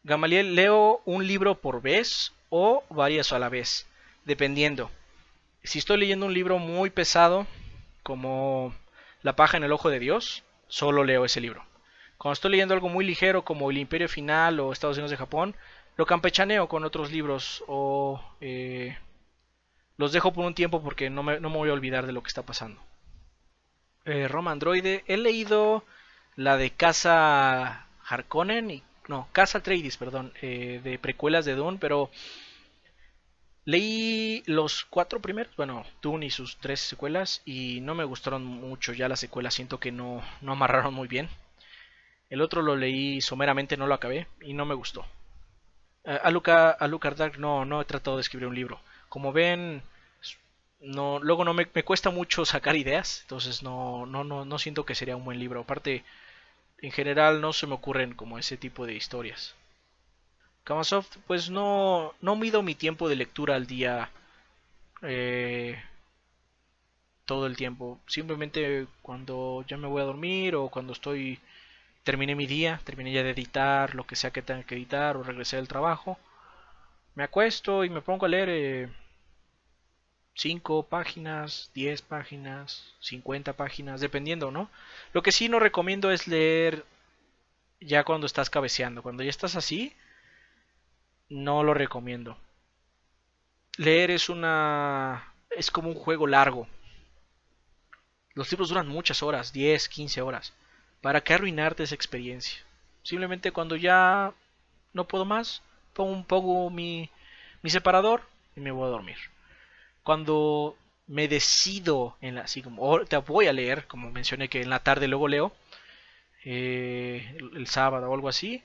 Gamaliel, leo un libro por vez o varias a la vez, dependiendo. Si estoy leyendo un libro muy pesado, como La paja en el ojo de Dios, solo leo ese libro. Cuando estoy leyendo algo muy ligero como El Imperio Final o Estados Unidos de Japón, lo campechaneo con otros libros o los dejo por un tiempo porque no me voy a olvidar de lo que está pasando. Roma Androide, he leído la de Casa Harkonnen y no, Casa Atreides, perdón, de precuelas de Dune, pero leí los 4 primeros, bueno, Dune y sus 3 secuelas, y no me gustaron mucho ya las secuelas, siento que no amarraron muy bien. El otro lo leí someramente, no lo acabé y no me gustó. Alucard Dark no he tratado de escribir un libro. Como ven, luego me cuesta mucho sacar ideas, entonces no siento que sería un buen libro. Aparte, en general no se me ocurren como ese tipo de historias. Kamasoft, pues no mido mi tiempo de lectura al día eh, todo el tiempo. Simplemente cuando ya me voy a dormir o cuando terminé mi día, terminé ya de editar lo que sea que tenga que editar o regresé del trabajo, me acuesto y me pongo a leer 5 páginas, 10 páginas, 50 páginas, dependiendo, ¿no? Lo que sí no recomiendo es leer ya cuando estás cabeceando. Cuando ya estás así, no lo recomiendo. Leer es como un juego largo. Los libros duran muchas horas, 10, 15 horas. ¿Para qué arruinarte esa experiencia? Simplemente cuando ya no puedo más, pongo mi separador y me voy a dormir. Cuando me decido, así como ahorita voy a leer, como mencioné que en la tarde luego leo, el sábado o algo así,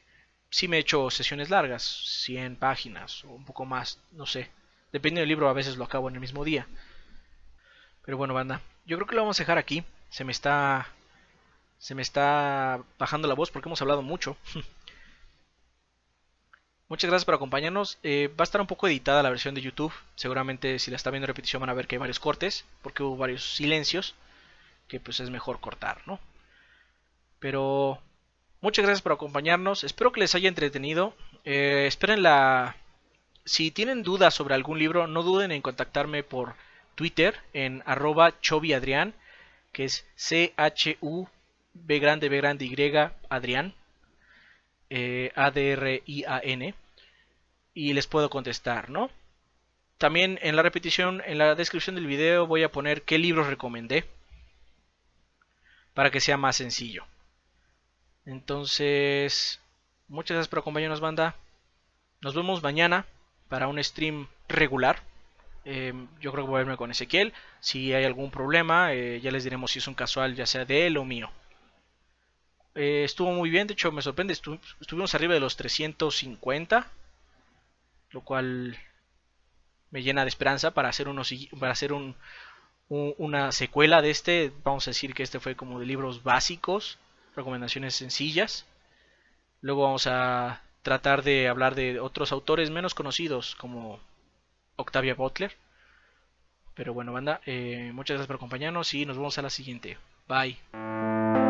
sí me he hecho sesiones largas, 100 páginas o un poco más, no sé. Depende del libro, a veces lo acabo en el mismo día. Pero bueno, banda, yo creo que lo vamos a dejar aquí. Se me está bajando la voz porque hemos hablado mucho. Muchas gracias por acompañarnos. Va a estar un poco editada la versión de YouTube. Seguramente si la está viendo en repetición van a ver que hay varios cortes, porque hubo varios silencios, que pues es mejor cortar, ¿no? Pero muchas gracias por acompañarnos. Espero que les haya entretenido. Esperen la... Si tienen dudas sobre algún libro, no duden en contactarme por Twitter en @choviadrian, que es CHUB grande Y Adrián, ADRIAN, y les puedo contestar, ¿no? También en la repetición, en la descripción del video voy a poner qué libros recomendé para que sea más sencillo. Entonces, muchas gracias por acompañarnos, banda. Nos vemos mañana para un stream regular. Yo creo que voy a verme con Ezequiel. Si hay algún problema, ya les diremos si es un casual, ya sea de él o mío. Estuvo muy bien, de hecho me sorprende. Estuvimos arriba de los 350, lo cual me llena de esperanza para hacer, una secuela de este. Vamos a decir que este fue como de libros básicos, recomendaciones sencillas. Luego vamos a tratar de hablar de otros autores menos conocidos como Octavia Butler. Pero bueno, banda, muchas gracias por acompañarnos y nos vemos a la siguiente. Bye.